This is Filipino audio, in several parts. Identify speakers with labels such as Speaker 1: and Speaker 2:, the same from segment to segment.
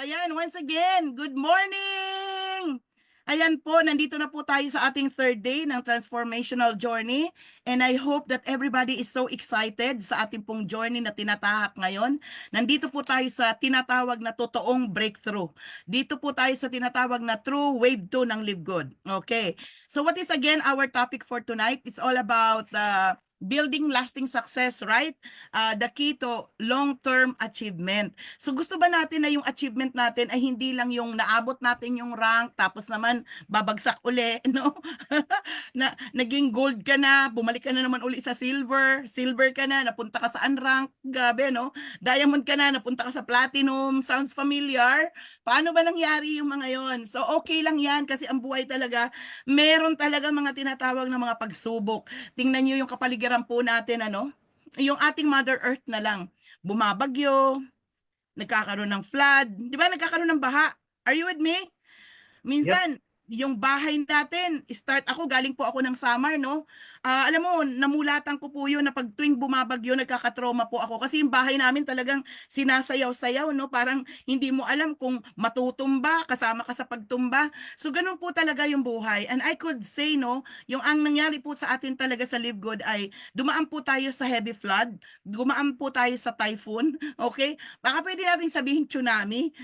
Speaker 1: ayan, once again, good morning! Ayan po, nandito na po tayo sa ating third day ng transformational journey. And I hope that everybody is so excited sa ating pong journey na tinatahak ngayon. Nandito po tayo sa tinatawag na totoong breakthrough. Dito po tayo sa tinatawag na true wave 2 ng Live Good. Okay, so what is again our topic for tonight? It's all about building lasting success, right? The key to long-term achievement. So gusto ba natin na yung achievement natin ay hindi lang yung naabot natin yung rank tapos naman babagsak uli, no? Na naging gold ka na, bumalik ka na naman uli sa silver ka na, napunta ka sa unrank, grabe, no? Diamond ka na, napunta ka sa platinum, sounds familiar? Paano ba nangyari yung mga yon? So okay lang yan kasi ang buhay talaga, meron talaga mga tinatawag na mga pagsubok. Tingnan niyo yung kapaligiran po natin, ano? Yung ating Mother Earth na lang. Bumabagyo, nagkakaroon ng flood, di ba? Nagkakaroon ng baha. Are you with me?
Speaker 2: Yep.
Speaker 1: Minsan, yung bahay natin, ako, galing po ako ng Samar, no? Alam mo, namulatan ko po yun na pag tuwing bumabagyo, nagkakatroma po ako. Kasi yung bahay namin talagang sinasayaw-sayaw, no? Parang hindi mo alam kung matutumba, kasama ka sa pagtumba. So, ganun po talaga yung buhay. And I could say, no, yung ang nangyari po sa atin talaga sa Live Good ay dumaan po tayo sa heavy flood, dumaan po tayo sa typhoon, okay? Baka pwede natin sabihin tsunami.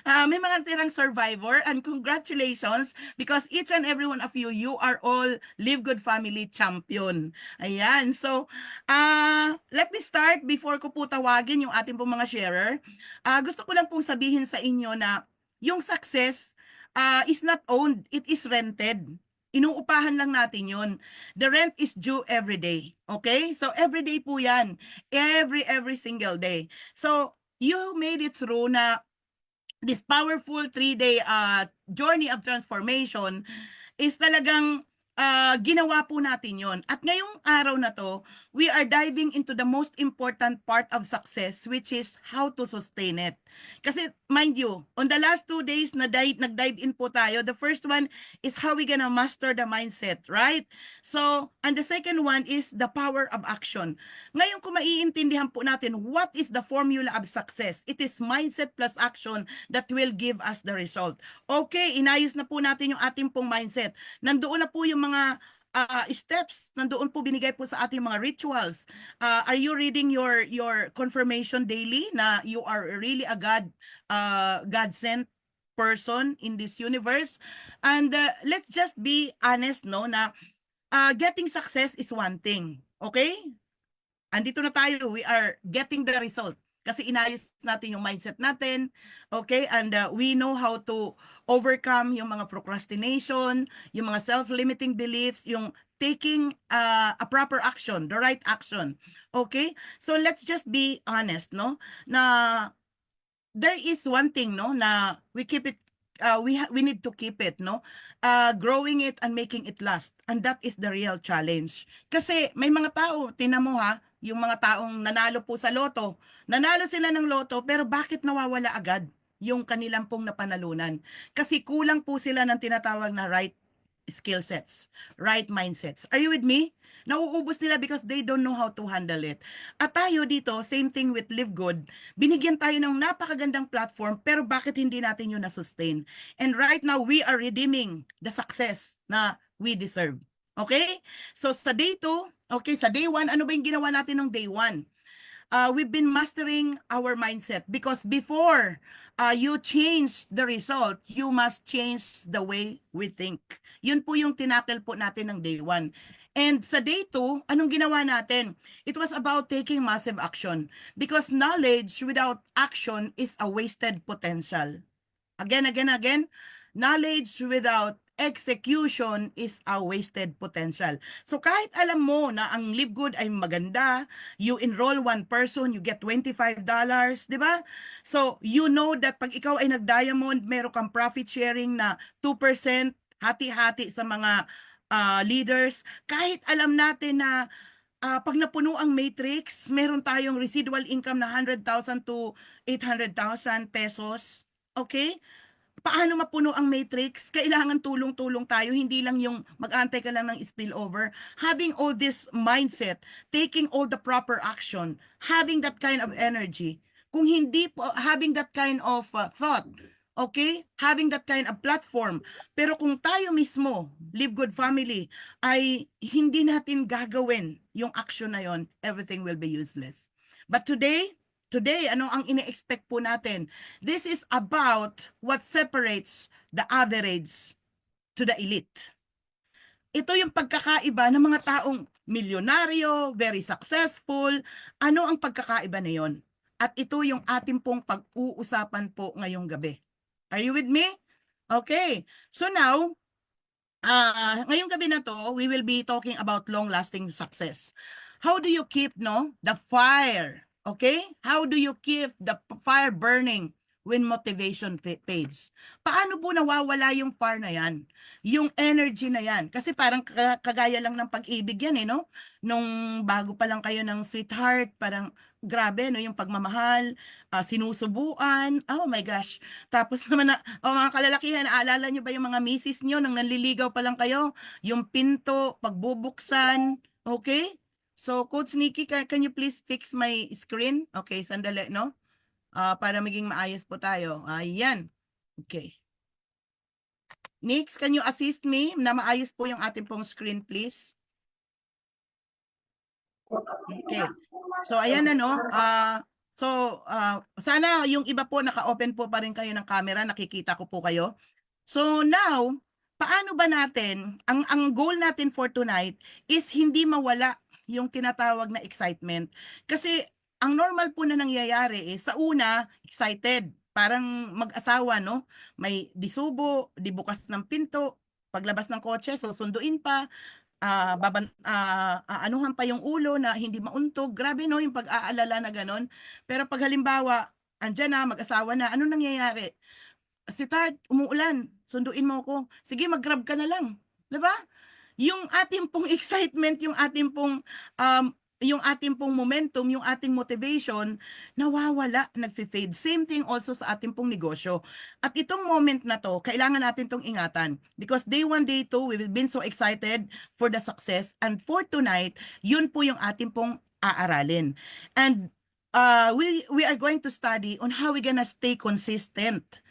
Speaker 1: May mga tirang survivor and congratulations because each and every one of you, you are all Live Good Family champion. Ayan. So, let me start before ko po tawagin yung ating pong mga sharer. Gusto ko lang pong sabihin sa inyo na yung success is not owned, it is rented. Inuupahan lang natin yun. The rent is due every day. Okay? So, every day po yan. Every single day. So, you made it through na this powerful 3-day journey of transformation is talagang ginawa po natin yon. At ngayong araw na to, we are diving into the most important part of success, which is how to sustain it. Kasi mind you, on the last 2 days na nag-dive in po tayo, the first one is how we gonna master the mindset, right? So, and the second one is the power of action. Ngayon kung maiintindihan po natin, what is the formula of success? It is mindset plus action that will give us the result. Okay, inayos na po natin yung ating pong mindset. Nandoon na po yung mga steps, nandoon po binigay po sa ating mga rituals. Are you reading your confirmation daily na you are really a God sent person in this universe? And let's just be honest, no, na getting success is one thing. Okay? Andito na tayo, we are getting the result. Kasi inayos natin yung mindset natin, okay? And we know how to overcome yung mga procrastination, yung mga self-limiting beliefs, yung taking a proper action, the right action, okay? So let's just be honest, no? Na there is one thing, no, na we keep it we need to keep it, no, growing it and making it last, and that is the real challenge. Kasi may mga tao, tinan mo ha, yung mga taong nanalo po sa loto, nanalo sila ng loto, pero bakit nawawala agad yung kanilang pong napanalunan? Kasi kulang po sila ng tinatawag na right skill sets, right mindsets. Are you with me? Nauubos nila because they don't know how to handle it. At tayo dito, same thing with Live Good, binigyan tayo ng napakagandang platform, pero bakit hindi natin yun na-sustain? And right now, we are redeeming the success na we deserve. Okay? So sa day 2, okay, sa day 1, ano ba yung ginawa natin ng day 1? We've been mastering our mindset because before you change the result, you must change the way we think. Yun po yung tinakil po natin ng day 1. And sa day 2, anong ginawa natin? It was about taking massive action because knowledge without action is a wasted potential. Again, knowledge without execution is a wasted potential. So kahit alam mo na ang Live Good ay maganda, you enroll one person, you get $25, di ba? So you know that pag ikaw ay nag-diamond, meron kang profit sharing na 2%, hati-hati sa mga leaders. Kahit alam natin na pag napuno ang matrix, meron tayong residual income na 100,000 to 800,000 pesos. Okay? Paano mapuno ang matrix? Kailangan tulong-tulong tayo, hindi lang yung mag-antay ka lang ng spillover. Having all this mindset, taking all the proper action, having that kind of energy, kung hindi po having that kind of thought, okay? Having that kind of platform. Pero kung tayo mismo, Live Good Family, ay hindi natin gagawin yung action na yon, everything will be useless. But today, ano ang ine-expect po natin? This is about what separates the average to the elite. Ito yung pagkakaiba ng mga taong milyonaryo, very successful. Ano ang pagkakaiba na yon? At ito yung ating pong pag-uusapan po ngayong gabi. Are you with me? Okay. So now, ngayong gabi na to, we will be talking about long-lasting success. How do you keep the fire? Okay? How do you keep the fire burning when motivation fades? Paano po nawawala yung fire na yan? Yung energy na yan? Kasi parang kagaya lang ng pag-ibig yan no? Nung bago pa lang kayo ng sweetheart, parang grabe no, yung pagmamahal, sinusubuan, oh my gosh. Tapos naman mga kalalakihan, naalala nyo ba yung mga misis nyo nang nanliligaw pa lang kayo? Yung pinto, pagbubuksan, okay? So, Coach Nikki, can you please fix my screen? Okay, sandali, no? Para maging maayos po tayo. Ayan. Okay. Nix, can you assist me na maayos po yung ating pong screen, please? Okay. So, ayan na, no? Sana yung iba po, naka-open po pa rin kayo ng camera, nakikita ko po kayo. So, now, paano ba natin, ang goal natin for tonight is hindi mawala yung tinatawag na excitement. Kasi, ang normal po na nangyayari sa una, excited. Parang mag-asawa, no? May disubo, dibukas ng pinto, paglabas ng kotse, susunduin pa, anuhan pa yung ulo na hindi mauntog. Grabe, no? Yung pag-aalala na ganon. Pero pag halimbawa, andyan na, mag-asawa na, ano nangyayari? Si Tad, umuulan, sunduin mo ako. Sige, mag-grab ka na lang. 'Di ba? Yung ating pong excitement, yung ating pong momentum, yung ating motivation, nawawala, nagfi-fade. Same thing also sa ating pong negosyo. At itong moment na to, kailangan natin tong ingatan. Because day 1, day 2, we've been so excited for the success. And for tonight, yun po yung ating pong aaralin. And we are going to study on how we're gonna stay consistent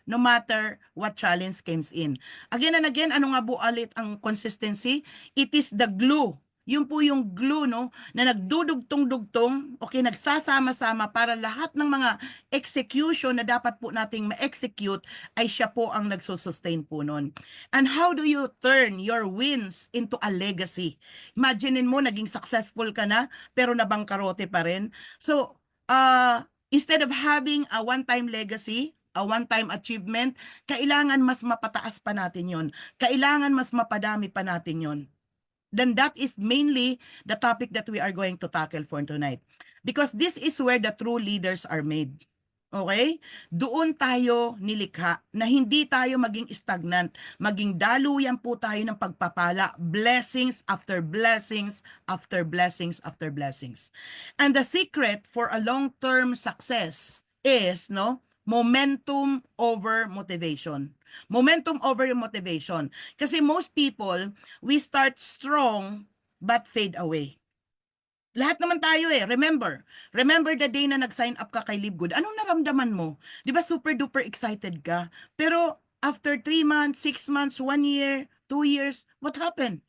Speaker 1: no matter what challenge comes in. Again and again, ano nga po ulit ang consistency? It is the glue. Yun po yung glue, no, na nagdudugtong-dugtong, okay, nagsasama-sama para lahat ng mga execution na dapat po nating ma-execute ay siya po ang nagsusustain po nun. And how do you turn your wins into a legacy? Imaginein mo, naging successful ka na, pero nabangkarote pa rin. So, instead of having a one-time legacy, a one-time achievement, kailangan mas mapataas pa natin yon. Kailangan mas mapadami pa natin yon. Then that is mainly the topic that we are going to tackle for tonight. Because this is where the true leaders are made. Okay? Doon tayo nilikha na hindi tayo maging stagnant, maging daluyan po tayo ng pagpapala, blessings after blessings after blessings after blessings. And the secret for a long-term success is, momentum over motivation. Momentum over yung motivation. Kasi most people, we start strong but fade away. Lahat naman tayo Remember the day na nag-sign up ka kay Live Good. Anong naramdaman mo? 'Di ba super duper excited ka? Pero after 3 months, 6 months, 1 year, 2 years, what happened?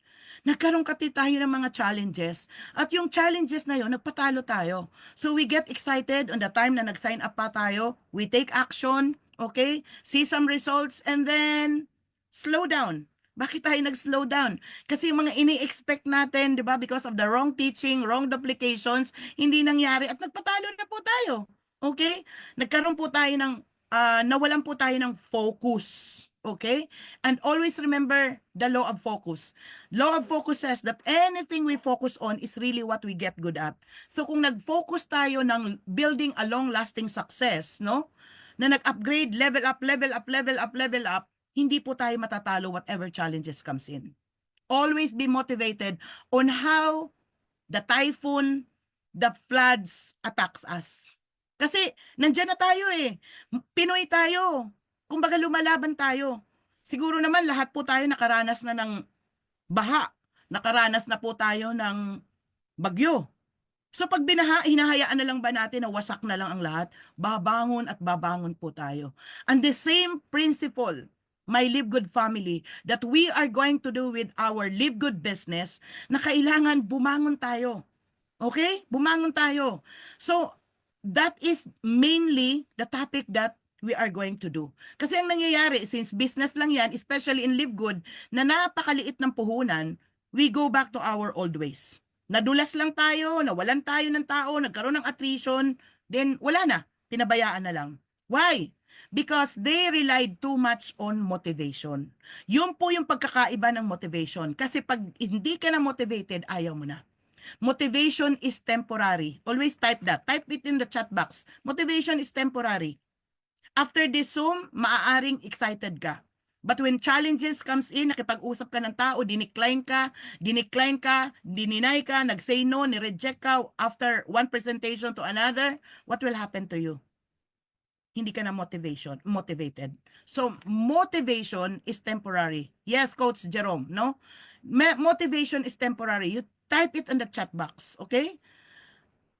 Speaker 1: Nagkaroon tayo ng mga challenges. At yung challenges na yun, nagpatalo tayo. So we get excited on the time na nag-sign up pa tayo. We take action, okay? See some results and then slow down. Bakit tayo nag-slow down? Kasi yung mga ini-expect natin, di ba, because of the wrong teaching, wrong duplications, hindi nangyari at nagpatalo na po tayo. Okay? Nagkaroon po tayo nawalan po tayo ng focus. Okay? And always remember the law of focus. Law of focus says that anything we focus on is really what we get good at. So kung nag-focus tayo ng building a long-lasting success, no? Na nag-upgrade, level up, hindi po tayo matatalo whatever challenges comes in. Always be motivated on how the typhoon, the floods attacks us. Kasi nandiyan na tayo Pinoy tayo. Kumbaga lumalaban tayo. Siguro naman lahat po tayo nakaranas na ng baha. Nakaranas na po tayo ng bagyo. So pag hinahayaan na lang ba natin na wasak na lang ang lahat, babangon at babangon po tayo. And the same principle, my Live Good family, that we are going to do with our Live Good business, na kailangan bumangon tayo. Okay? Bumangon tayo. So, that is mainly the topic that we are going to do. Kasi ang nangyayari, since business lang yan, especially in Live Good, na napakaliit ng puhunan, we go back to our old ways. Nadulas lang tayo, nawalan tayo ng tao, nagkaroon ng attrition, then wala na, pinabayaan na lang. Why? Because they relied too much on motivation. Yun po yung pagkakaiba ng motivation. Kasi pag hindi ka na motivated, ayaw mo na. Motivation is temporary. Always type that. Type it in the chat box. Motivation is temporary. After this Zoom, maaaring excited ka. But when challenges comes in, nakipag-usap ka ng tao, dininay ka, dininay ka, nag-say no, ni-reject ka after one presentation to another, what will happen to you? Hindi ka na motivated. So, motivation is temporary. Yes, Coach Jerome, no? Motivation is temporary. You type it in the chat box, okay?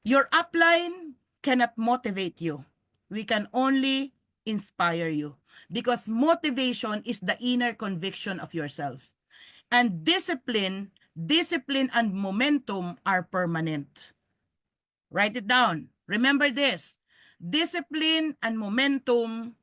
Speaker 1: Your upline cannot motivate you. We can only inspire you. Because motivation is the inner conviction of yourself. And discipline and momentum are permanent. Write it down. Remember this. Discipline and momentum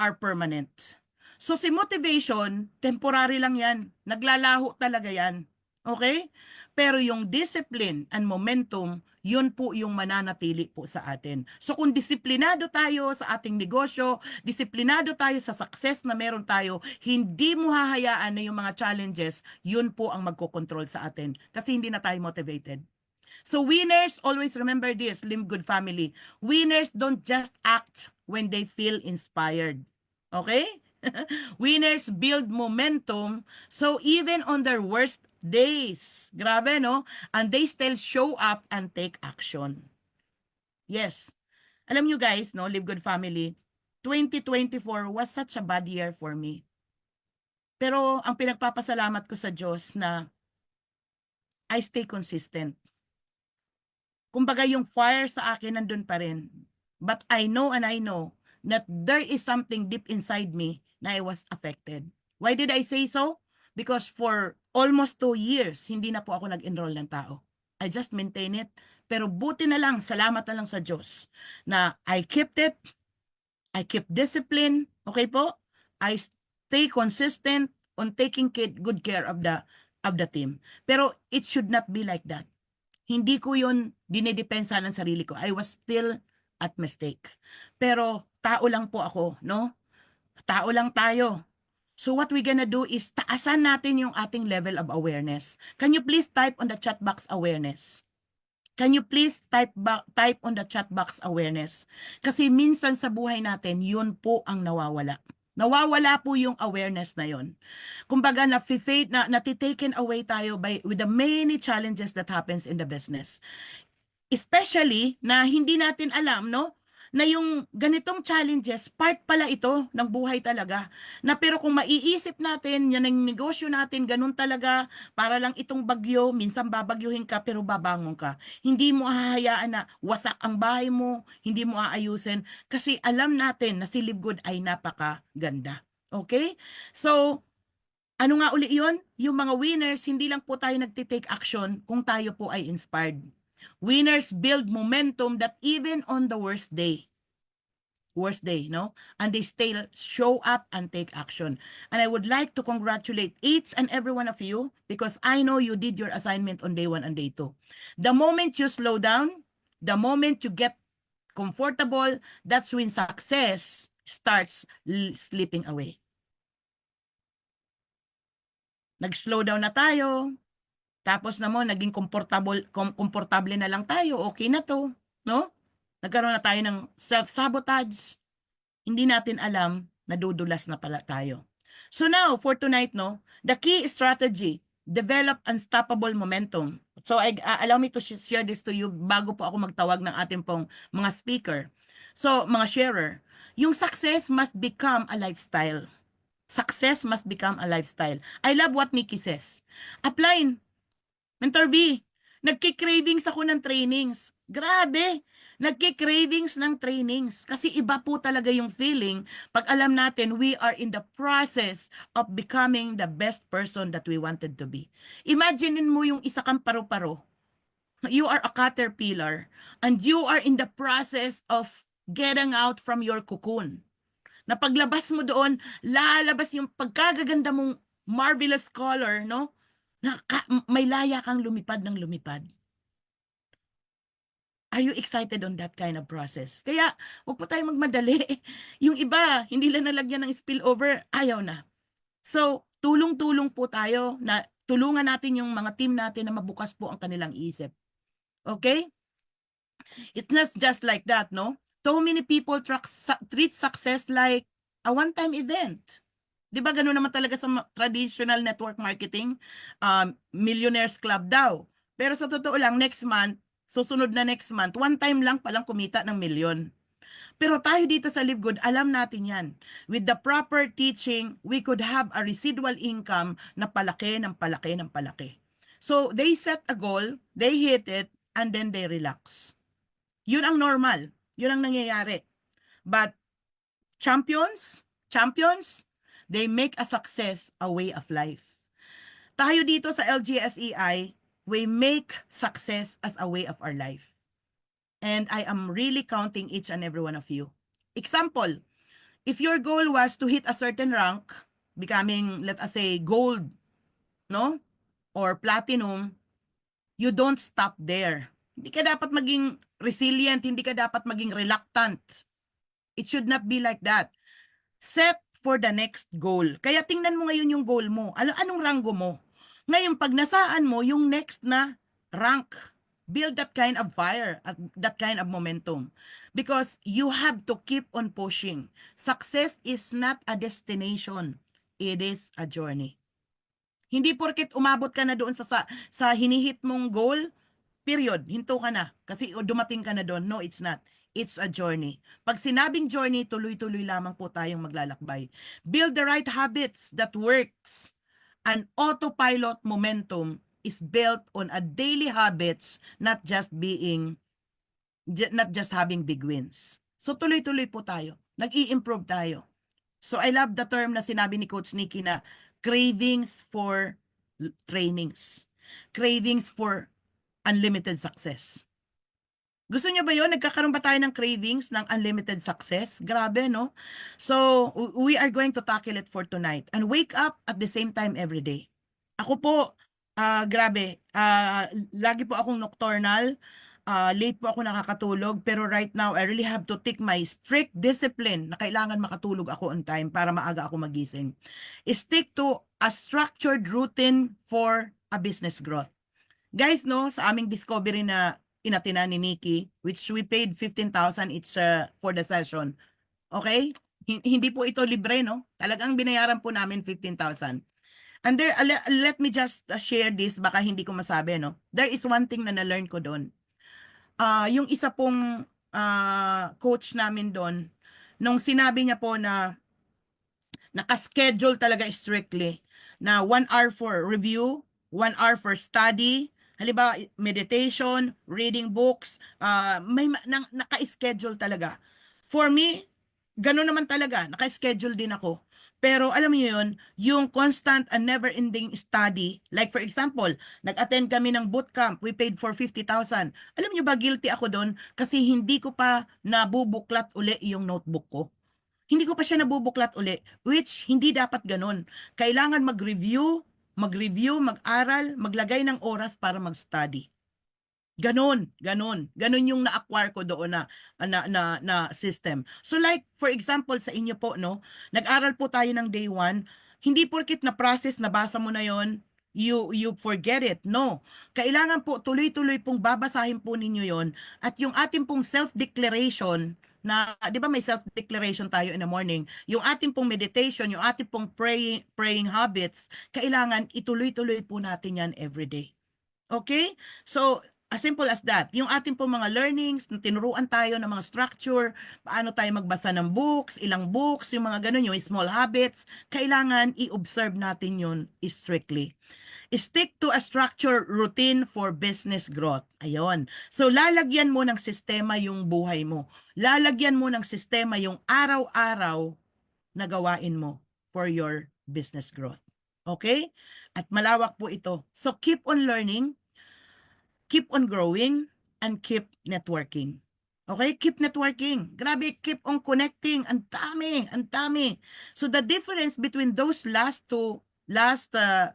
Speaker 1: are permanent. So si motivation, temporary lang yan. Naglalaho talaga yan. Okay? Pero yung discipline and momentum, yun po yung mananatili po sa atin. So kung disiplinado tayo sa ating negosyo, disiplinado tayo sa success na meron tayo, hindi mo hahayaan na yung mga challenges, yun po ang magkocontrol sa atin. Kasi hindi na tayo motivated. So winners, always remember this, Live Good family. Winners don't just act when they feel inspired. Okay? Winners build momentum, so even on their worst days, grabe no? And they still show up and take action. Yes. Alam nyo guys, no, Live Good family, 2024 was such a bad year for me. Pero ang pinagpapasalamat ko sa Diyos na I stay consistent. Kumbaga yung fire sa akin nandun pa rin. But I know that there is something deep inside me na I was affected. Why did I say so? Because for almost 2 years, hindi na po ako nag-enroll ng tao. I just maintain it. Pero buti na lang, salamat na lang sa Diyos na I kept it, I keep discipline, okay po? I stay consistent on taking good care of the team. Pero it should not be like that. Hindi ko yun dinidepensa ng sarili ko. I was still at mistake. Pero tao lang po ako, no? Tao lang tayo. So what we gonna do is taasan natin yung ating level of awareness. Can you please type on the chat box awareness? Can you please type on the chat box awareness? Kasi minsan sa buhay natin, yun po ang nawawala. Nawawala po yung awareness na yun. Kumbaga, natitaken away tayo with the many challenges that happens in the business. Especially na hindi natin alam, no? Na yung ganitong challenges, part pala ito ng buhay talaga. Na pero kung maiisip natin, yan ang negosyo natin, ganun talaga, para lang itong bagyo, minsan babagyuhin ka pero babangon ka. Hindi mo hahayaan na wasak ang bahay mo, hindi mo aayusin, kasi alam natin na si Live Good ay napakaganda. Okay? So, ano nga uli yun? Yung mga winners, hindi lang po tayo nagtitake action kung tayo po ay inspired. Winners build momentum that even on the worst day, no? And they still show up and take action. And I would like to congratulate each and every one of you because I know you did your assignment on day 1 and day 2. The moment you slow down, the moment you get comfortable, that's when success starts slipping away. Nag-slow down na tayo. Tapos naman, naging komportable na lang tayo, okay na to, no? Nagkaroon na tayo ng self-sabotage. Hindi natin alam, nadudulas na pala tayo. So now, for tonight, no, the key strategy, develop unstoppable momentum. So allow me to share this to you bago po ako magtawag ng ating pong mga speaker. So, mga sharer, yung success must become a lifestyle. Success must become a lifestyle. I love what Nikki says. Apply. Mentor V, Nagki-cravings ako ng trainings. Grabe! Nagki-cravings ng trainings. Kasi iba po talaga yung feeling pag alam natin we are in the process of becoming the best person that we wanted to be. Imaginein mo yung isa kang paru-paro. You are a caterpillar and you are in the process of getting out from your cocoon. Na paglabas mo doon, lalabas yung pagkagaganda mong marvelous color, no? May laya kang lumipad ng lumipad. Are you excited on that kind of process? Kaya, huwag po tayong magmadali. Yung iba, hindi lang nalagyan ng spillover, ayaw na. So, tulong-tulong po tayo na tulungan natin yung mga team natin na mabukas po ang kanilang isip. Okay? It's not just like that, no? So many people treat success like a one-time event. Di ba gano'n naman talaga sa traditional network marketing? Millionaires Club daw. Pero sa totoo lang, next month, susunod na next month, one time lang palang kumita ng milyon. Pero tayo dito sa Live Good, alam natin yan. With the proper teaching, we could have a residual income na palaki ng palaki ng palaki. So, they set a goal, they hit it, and then they relax. Yun ang normal. Yun ang nangyayari. But champions, they make a success a way of life. Tayo dito sa LGSEI, we make success as a way of our life. And I am really counting each and every one of you. Example, if your goal was to hit a certain rank, becoming, let us say, gold, no? Or platinum, you don't stop there. Hindi ka dapat maging resilient, hindi ka dapat maging reluctant. It should not be like that. Set for the next goal. Kaya tingnan mo ngayon yung goal mo. Anong ranggo mo? Ngayon, pag nasaan mo yung next na rank, build that kind of fire, that kind of momentum. Because you have to keep on pushing. Success is not a destination. It is a journey. Hindi porket umabot ka na doon sa hinihit mong goal, period, hinto ka na. Kasi dumating ka na doon. No, it's not. It's a journey. Pag sinabing journey, tuloy-tuloy lamang po tayong maglalakbay. Build the right habits that works. An autopilot momentum is built on a daily habits, not just having big wins. So tuloy-tuloy po tayo. Nag-i-improve tayo. So I love the term na sinabi ni Coach Nikki na cravings for trainings. Cravings for unlimited success. Gusto niyo ba yun? Nagkakaroon ba tayo ng cravings ng unlimited success? Grabe, no? So, we are going to tackle it for tonight. And wake up at the same time every day. Ako po, grabe, lagi po akong nocturnal. Late po ako nakakatulog. Pero right now, I really have to take my strict discipline na kailangan makatulog ako on time para maaga ako magising. Stick to a structured routine for a business growth. Guys, no, sa aming discovery na inatina ni Nikki, which we paid 15,000 each for the session. Okay? Hindi po ito libre, no? Talagang binayaran po namin 15,000. And there, let me just share this, baka hindi ko masabi, no? There is one thing na na-learn ko doon. Yung isa pong coach namin doon, nung sinabi niya po na naka-schedule talaga strictly na 1 hour for review, 1 hour for study, halimbawa meditation, reading books, may naka-schedule talaga. For me, gano'n naman talaga, naka-schedule din ako. Pero alam niyo yun, yung constant and never-ending study, like for example, nag-attend kami ng bootcamp, we paid for 50,000. Alam niyo ba, guilty ako doon kasi hindi ko pa nabubuklat uli yung notebook ko. Hindi ko pa siya nabubuklat uli, which hindi dapat ganun. Kailangan mag-review, mag-aral, maglagay ng oras para mag-study. Ganon yung na-acquire ko doon na system. So like, for example, sa inyo po, no, nag-aral po tayo ng day 1, hindi porkit na process, nabasa mo na yon, you forget it. No. Kailangan po, tuloy-tuloy pong babasahin po ninyo yon at yung ating pong self-declaration, na, di ba may self-declaration tayo in the morning, yung ating pong meditation, yung ating pong praying habits, kailangan ituloy-tuloy po natin yan everyday. Okay? So, as simple as that. Yung ating pong mga learnings, tinuruan tayo ng mga structure, paano tayo magbasa ng books, ilang books, yung mga ganun, yung small habits, kailangan i-observe natin yun strictly. Stick to a structured routine for business growth. Ayun. So, lalagyan mo ng sistema yung buhay mo. Lalagyan mo ng sistema yung araw-araw na gawain mo for your business growth. Okay? At malawak po ito. So, keep on learning, keep on growing, and keep networking. Okay? Keep networking. Grabe, keep on connecting. Ang dami, ang dami. So, the difference between those last the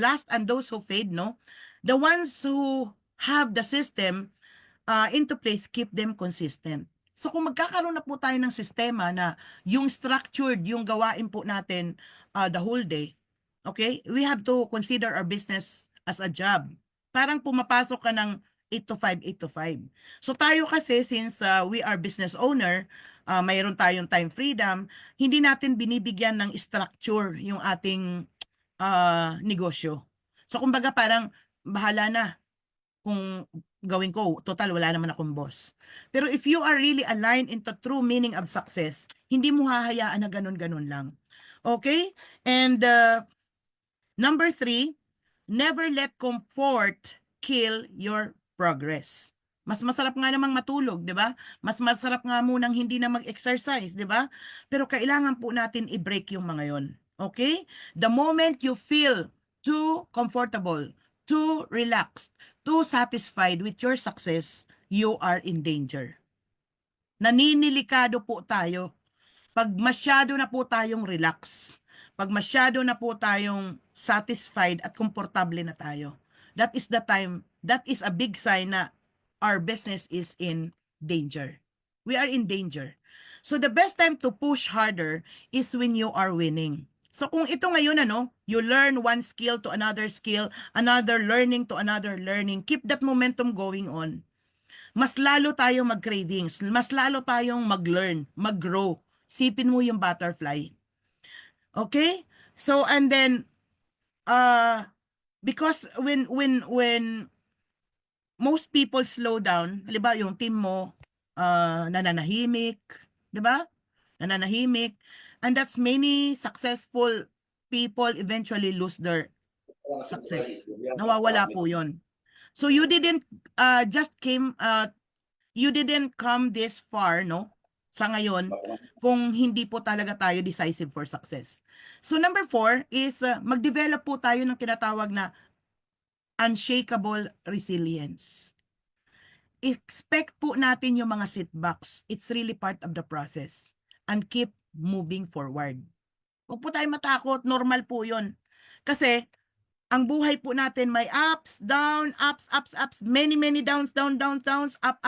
Speaker 1: last and those who fade, no? The ones who have the system into place, keep them consistent. So kung magkakaroon na po tayo ng sistema na yung structured, yung gawain po natin the whole day, okay? We have to consider our business as a job. Parang pumapasok ka ng 8 to 5, 8 to 5. So tayo kasi, since we are business owner, mayroon tayong time freedom, hindi natin binibigyan ng structure yung ating negosyo. So kumbaga parang bahala na kung gawin ko, total wala naman akong boss. Pero if you are really aligned into true meaning of success, hindi mo hahayaan na ganun-ganun lang. Okay? And number 3, never let comfort kill your progress. Mas masarap nga namang matulog, di ba? Mas masarap nga munang hindi na mag-exercise, di ba? Pero kailangan po natin i-break yung mga yon. Okay? The moment you feel too comfortable, too relaxed, too satisfied with your success, you are in danger. Naninilikado po tayo pag masyado na po tayong relax, pag masyado na po tayong satisfied at komportable na tayo. That is the time, that is a big sign na our business is in danger. We are in danger. So the best time to push harder is when you are winning. So kung ito ngayon, you learn one skill to another skill, another learning to another learning, keep that momentum going on. Mas lalo tayong mag-cravings, mas lalo tayong mag-learn, mag-grow. Sipin mo yung butterfly. Okay? So, and then, because when most people slow down, di ba, yung team mo, nananahimik, di ba? Nananahimik. And that's many successful people eventually lose their success. Nawawala po yun. So you didn't you didn't come this far, no? Sa ngayon, kung hindi po talaga tayo decisive for success. So number 4 is mag-develop po tayo ng tinatawag na unshakable resilience. Expect po natin yung mga setbacks. It's really part of the process. And keep moving forward. Huwag po tayo matakot. Normal po yun. Kasi, ang buhay po natin may ups, down, ups, many downs, downs, up.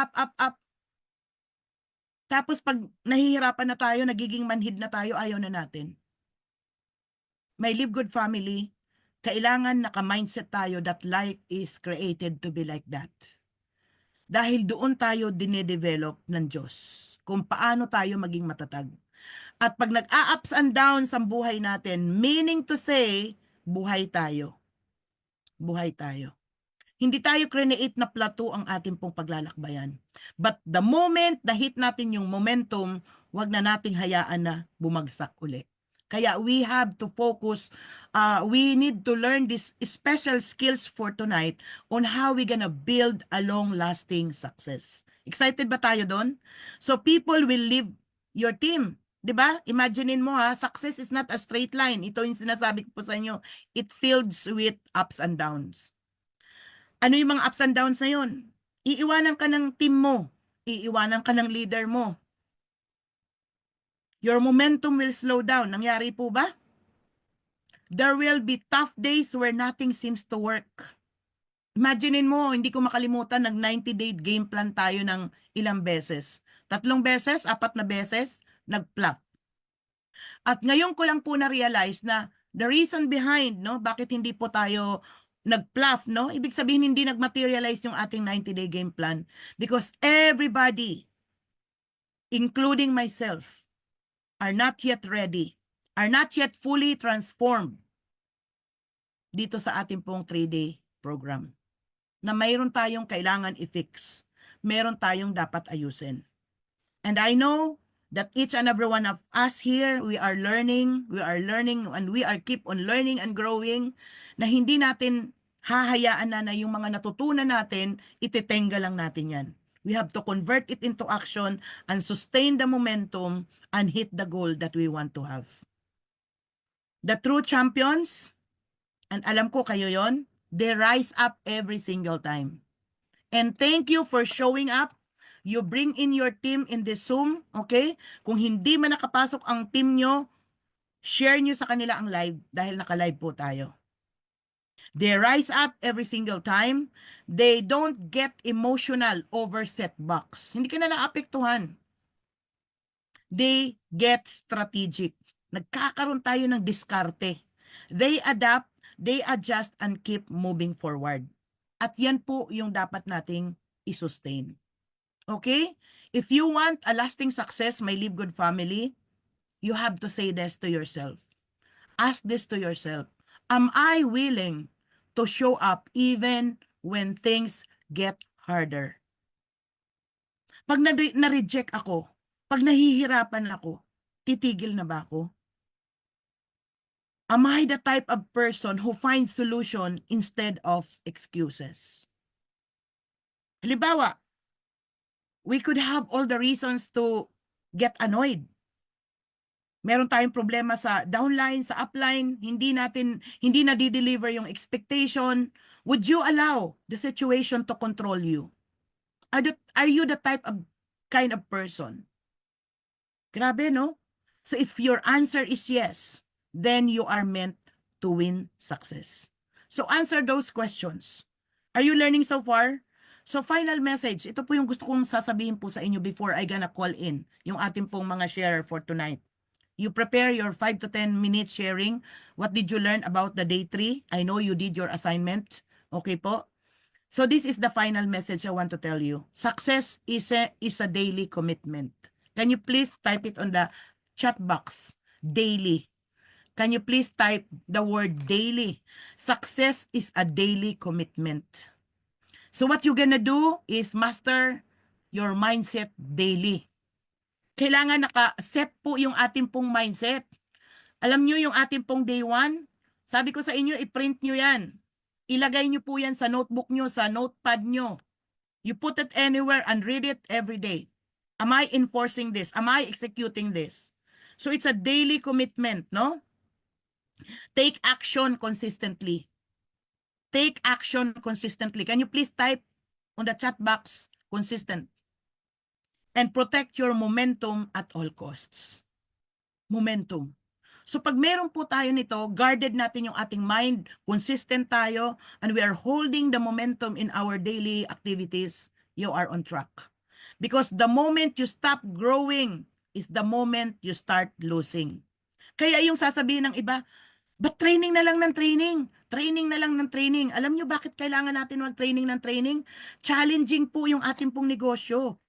Speaker 1: Tapos pag nahihirapan na tayo, nagiging manhid na tayo, ayaw na natin. May Live Good Family, kailangan naka-mindset tayo that life is created to be like that. Dahil doon tayo dinedevelop ng Diyos kung paano tayo maging matatag. At pag nag-a-ups and downs ang buhay natin, meaning to say, buhay tayo. Buhay tayo. Hindi tayo create na plateau ang ating pong paglalakbayan. But the moment na hit natin yung momentum, wag na nating hayaan na bumagsak uli. Kaya we have to focus, we need to learn these special skills for tonight on how we gonna build a long-lasting success. Excited ba tayo doon? So people will leave your team. 'Di ba? Imaginein mo success is not a straight line. Ito yung sinasabi ko po sa inyo. It fills with ups and downs. Ano yung mga ups and downs na yun? Iiwanan ka ng team mo. Iiwanan ka ng leader mo. Your momentum will slow down. Nangyari po ba? There will be tough days where nothing seems to work. Imaginein mo, hindi ko makalimutan, nag 90-day game plan tayo ng ilang beses. 3 beses, 4 na beses, nag-flop. At ngayon ko lang po na-realize na the reason behind, bakit hindi po tayo nag-fluff, ibig sabihin hindi nag-materialize yung ating 90-day game plan because everybody, including myself, are not yet ready, are not yet fully transformed dito sa ating pong 3-day program. Na mayroon tayong kailangan i-fix. Meron tayong dapat ayusin. And I know that each and every one of us here, we are learning, and we are keep on learning and growing, na hindi natin hahayaan na yung mga natutunan natin, ititenga lang natin yan. We have to convert it into action and sustain the momentum and hit the goal that we want to have. The true champions, and alam ko kayo yon, they rise up every single time. And thank you for showing up. You bring in your team in the Zoom, okay? Kung hindi man nakapasok ang team nyo, share nyo sa kanila ang live dahil naka-live po tayo. They rise up every single time. They don't get emotional over setbacks. Hindi ka na naapektuhan. They get strategic. Nagkakaroon tayo ng diskarte. They adapt, they adjust, and keep moving forward. At yan po yung dapat nating i-sustain. Okay? If you want a lasting success, my Live Good family, you have to say this to yourself. Ask this to yourself. Am I willing to show up even when things get harder? Pag na-reject ako, pag nahihirapan ako, titigil na ba ako? Am I the type of person who finds solution instead of excuses? Halimbawa, we could have all the reasons to get annoyed. Meron tayong problema sa downline, sa upline, hindi na di-deliver yung expectation. Would you allow the situation to control you? Are you the type of kind of person? Grabe, no? So if your answer is yes, then you are meant to win success. So answer those questions. Are you learning so far? So final message, ito po yung gusto kong sasabihin po sa inyo before I gonna call in yung ating pong mga sharer for tonight. You prepare your 5 to 10 minutes sharing. What did you learn about the day 3? I know you did your assignment. Okay po? So this is the final message I want to tell you. Success is a daily commitment. Can you please type it on the chat box? Daily. Can you please type the word daily? Success is a daily commitment. So what you're gonna do is master your mindset daily. Kailangan naka-set po yung ating pong mindset. Alam nyo yung ating pong day 1? Sabi ko sa inyo, i-print nyo yan. Ilagay nyo po yan sa notebook nyo, sa notepad nyo. You put it anywhere and read it every day. Am I enforcing this? Am I executing this? So it's a daily commitment, no? Take action consistently. Take action consistently. Can you please type on the chat box, consistent? And protect your momentum at all costs. Momentum. So pag meron po tayo nito, guarded natin yung ating mind, consistent tayo, and we are holding the momentum in our daily activities, you are on track. Because the moment you stop growing is the moment you start losing. Kaya yung sasabihin ng iba, but training na lang ng training. Training na lang ng training. Alam nyo bakit kailangan natin mag-training ng training? Challenging po yung ating pong negosyo.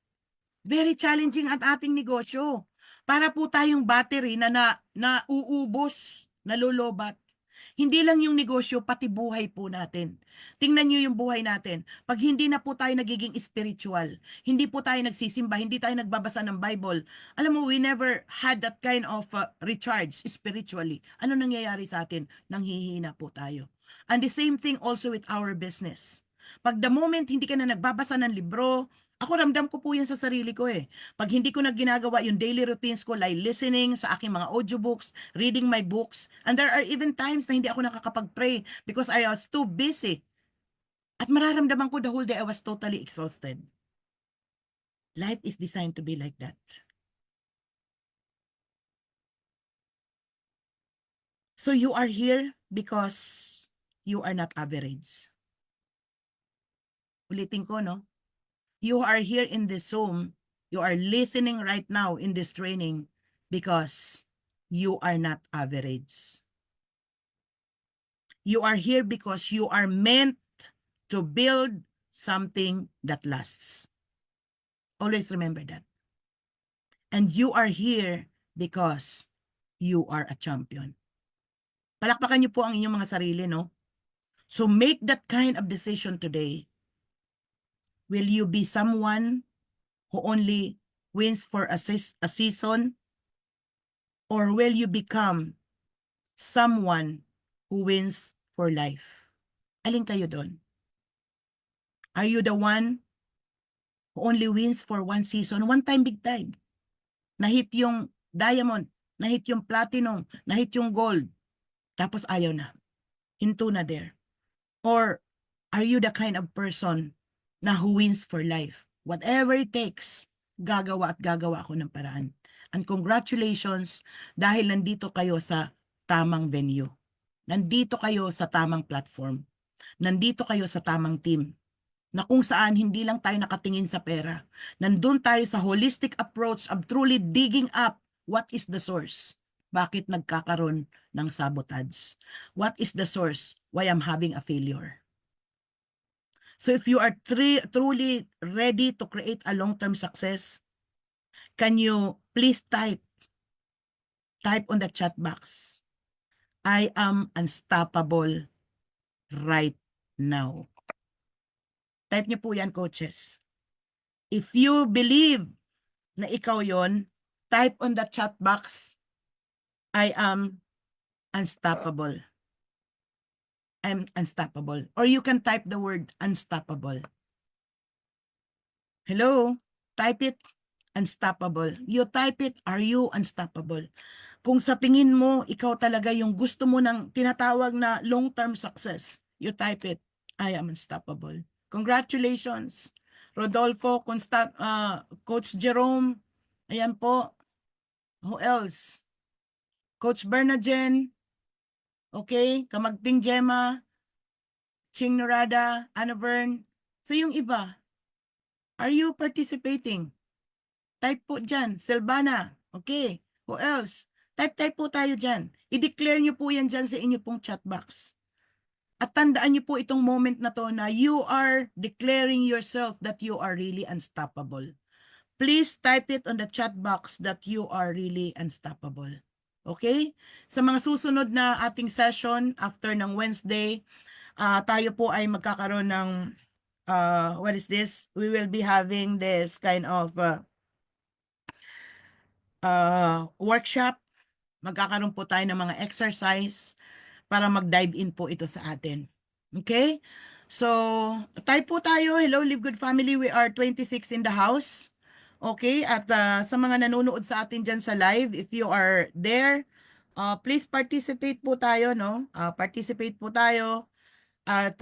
Speaker 1: Very challenging ang ating negosyo. Para po tayong battery na uubos, nalolobat. Hindi lang yung negosyo, pati buhay po natin. Tingnan nyo yung buhay natin. Pag hindi na po tayo nagiging spiritual, hindi po tayo nagsisimba, hindi tayo nagbabasa ng Bible, alam mo, we never had that kind of recharge spiritually. Ano nangyayari sa atin? Nanghihina po tayo. And the same thing also with our business. Pag the moment hindi ka na nagbabasa ng libro, ako ramdam ko po yan sa sarili ko eh. Pag hindi ko na ginagawa yung daily routines ko like listening sa aking mga audiobooks, reading my books, and there are even times na hindi ako nakakapag-pray because I was too busy. At mararamdaman ko the whole day I was totally exhausted. Life is designed to be like that. So you are here because you are not average. Ulitin ko, no? You are here in this Zoom. You are listening right now in this training because you are not average. You are here because you are meant to build something that lasts. Always remember that. And you are here because you are a champion. Palakpakan niyo po ang inyong mga sarili, no? So make that kind of decision today. Will you be someone who only wins for a season, or will you become someone who wins for life? Alin kayo doon? Are you the one who only wins for one season, one time, big time? Nahit yung diamond, nahit yung platinum, nahit yung gold, tapos ayaw na. Hinto na there. Or are you the kind of person na who wins for life? Whatever it takes, gagawa at gagawa ako ng paraan. And congratulations dahil nandito kayo sa tamang venue. Nandito kayo sa tamang platform. Nandito kayo sa tamang team. Na kung saan hindi lang tayo nakatingin sa pera. Nandun tayo sa holistic approach of truly digging up what is the source. Bakit nagkakaroon ng sabotage? What is the source why I'm having a failure? So if you are truly ready to create a long-term success, can you please type on the chat box, I am unstoppable right now. Type niyo po yan, coaches. If you believe na ikaw yon, type on the chat box, I am unstoppable. I'm unstoppable. Or you can type the word unstoppable. Hello? Type it, unstoppable. You type it, are you unstoppable? Kung sa tingin mo, ikaw talaga yung gusto mo ng tinatawag na long-term success, you type it, I am unstoppable. Congratulations, Rodolfo, Coach Jerome, ayan po. Who else? Coach Bernajen, okay, Kamagting Gemma, Ching Norada, Anavern. So yung iba, are you participating? Type po dyan, Silvana, okay, who else? Type po tayo dyan. I-declare nyo po yan dyan sa inyo pong chat box. At tandaan niyo po itong moment na to na you are declaring yourself that you are really unstoppable. Please type it on the chat box that you are really unstoppable. Okay? Sa mga susunod na ating session after ng Wednesday, tayo po ay magkakaroon ng what is this? We will be having this kind of workshop. Magkakaroon po tayo ng mga exercise para mag-dive in po ito sa atin. Okay? So, type po tayo. Hello, Live Good Family. We are 26 in the house. Okay? At sa mga nanonood sa atin dyan sa live, if you are there, please participate po tayo, no? Participate po tayo at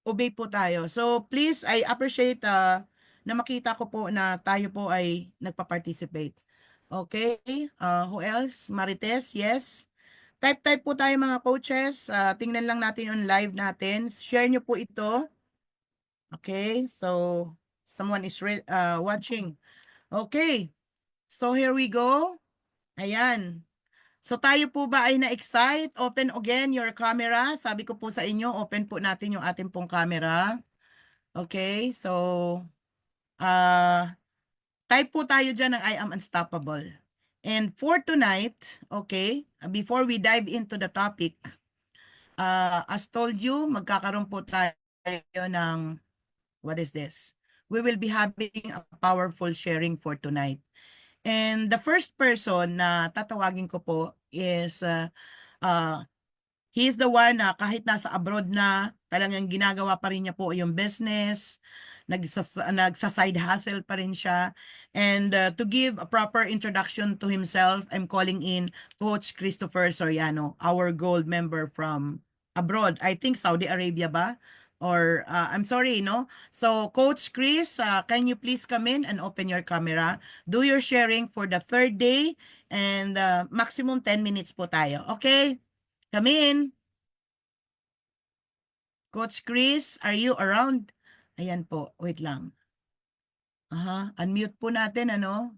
Speaker 1: obey po tayo. So, please, I appreciate na makita ko po na tayo po ay nagpa-participate. Okay? Who else? Marites, yes. Type po tayo mga coaches. Tingnan lang natin yung live natin. Share nyo po ito. Okay, so someone is watching. Okay, so here we go. Ayan. So tayo po ba ay na-excite? Open again your camera. Sabi ko po sa inyo, open po natin yung ating pong camera. Okay, so type po tayo dyan ng I am unstoppable. And for tonight, okay, before we dive into the topic, as told you, magkakaroon po tayo ng, what is this? We will be having a powerful sharing for tonight. And the first person na tatawagin ko po is, he is the one na kahit nasa abroad na, talagang ginagawa pa rin niya po yung business, nagsa-side hustle pa rin siya. And to give a proper introduction to himself, I'm calling in Coach Christopher Soriano, our gold member from abroad. I think Saudi Arabia ba? Or I'm sorry, no? So Coach Chris, can you please come in and open your camera? Do your sharing for the third day and maximum 10 minutes po tayo. Okay? Come in. Coach Chris, are you around? Ayan po, wait lang. Unmute po natin, ano?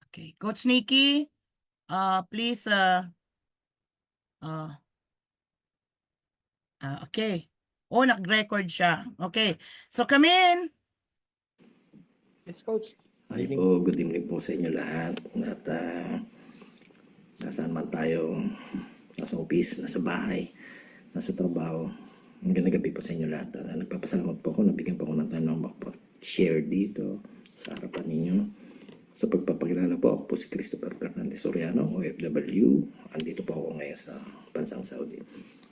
Speaker 1: Okay, Coach Nikki, please, okay. Oh, nag-record siya. Okay, so come in.
Speaker 2: Yes, Coach.
Speaker 3: Hi po, good evening po sa inyo lahat. At nasaan man tayo, nasa office, nasa bahay, nasa trabaho. Magandang gabi po sa inyo lahat. Nagpapasalamat po ako, nabigyan po ako ng tanong mag-share dito ninyo. Sa pagpapakilala po, ako po si Christopher Fernandez Soriano, OFW. Andito po ako ngayon sa bansang Saudi.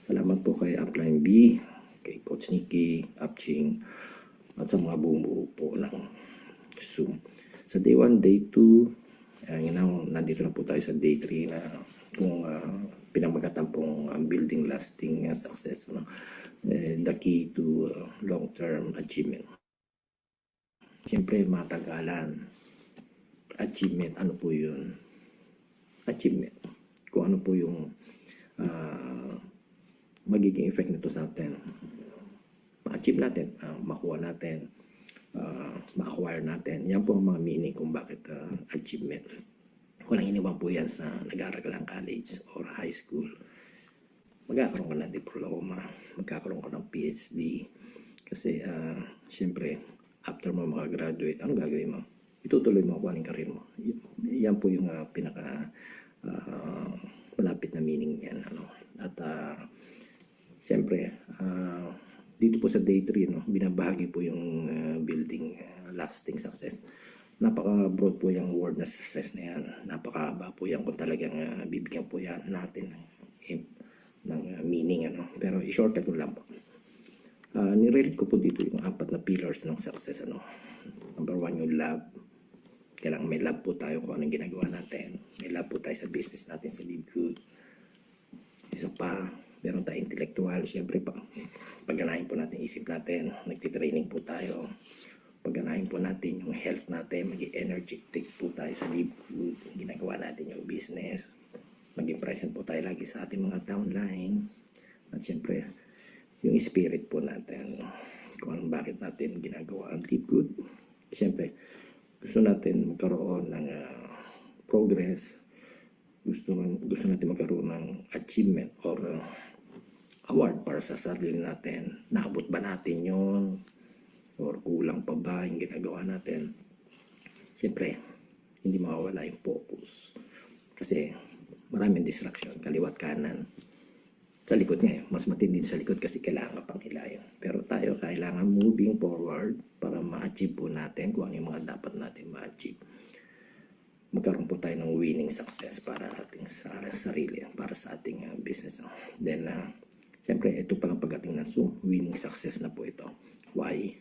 Speaker 3: Salamat po kay Upline B, kay Coach Nicky, Upching, at sa mga buong po ng Zoom. Sa day 1, day 2, nandito na po tayo sa day 3 na kung pinamagatan pong building lasting success, no? The key to long-term achievement. Siyempre, matagalan. Achievement, ano po yun? Achievement. Kung ano po yung magiging effect nito sa atin. Ma-achieve natin, makuha natin, ma-acquire natin. Yan po ang mga meaning kung bakit achievement. Walang iniwan po yan sa nag-aaral ka ng college or high school. Magkakaroon ka ng diploma, magkakaroon ka ng PhD. Kasi, siyempre, after mo makagraduate, ano gagawin mo? Itutuloy mo kung anong karir mo. Yan po yung pinaka malapit na meaning yan. Ano? At, siyempre, dito po sa day 3, no, binabahagi po yung building lasting success. Napaka-broad po yung word na success na yan. Napakahaba po yan kung talagang bibigyan po yan natin ng meaning. Ano. Pero i-shortcut ko lang po. Nirelate ko po dito yung 4 na pillars ng success. Ano. Number 1 yung love. Kailangan may love po tayo kung anong ginagawa natin. May love po tayo sa business natin, sa live good. Isa pa, meron tayong intellectual. Siyempre, pagganahin po natin isip natin. Nagtitraining po tayo. Pagganahin po natin yung health natin. Maging energetic po tayo sa live good. Ginagawa natin yung business. Maging present po tayo lagi sa ating mga downline. At siyempre, yung spirit po natin. Kung bakit natin ginagawa ang live good. Siyempre, gusto natin magkaroon ng progress. Gusto natin magkaroon ng achievement or award para sa sarili natin. Naabot ba natin yon? Or kulang pa ba yung ginagawa natin? Siyempre, hindi mawawala yung focus. Kasi maraming distraction, kaliwat kanan. Sa likod nga, mas matindi sa likod kasi kailangan pang hilayan. Pero tayo kailangan moving forward para ma-achieve po natin kung ano yung mga dapat natin ma-achieve. Magkaroon po tayo ng winning success para ating sarili, para sa ating business. Then, siyempre, ito palang pagdating ng Zoom, winning success na po ito. Why?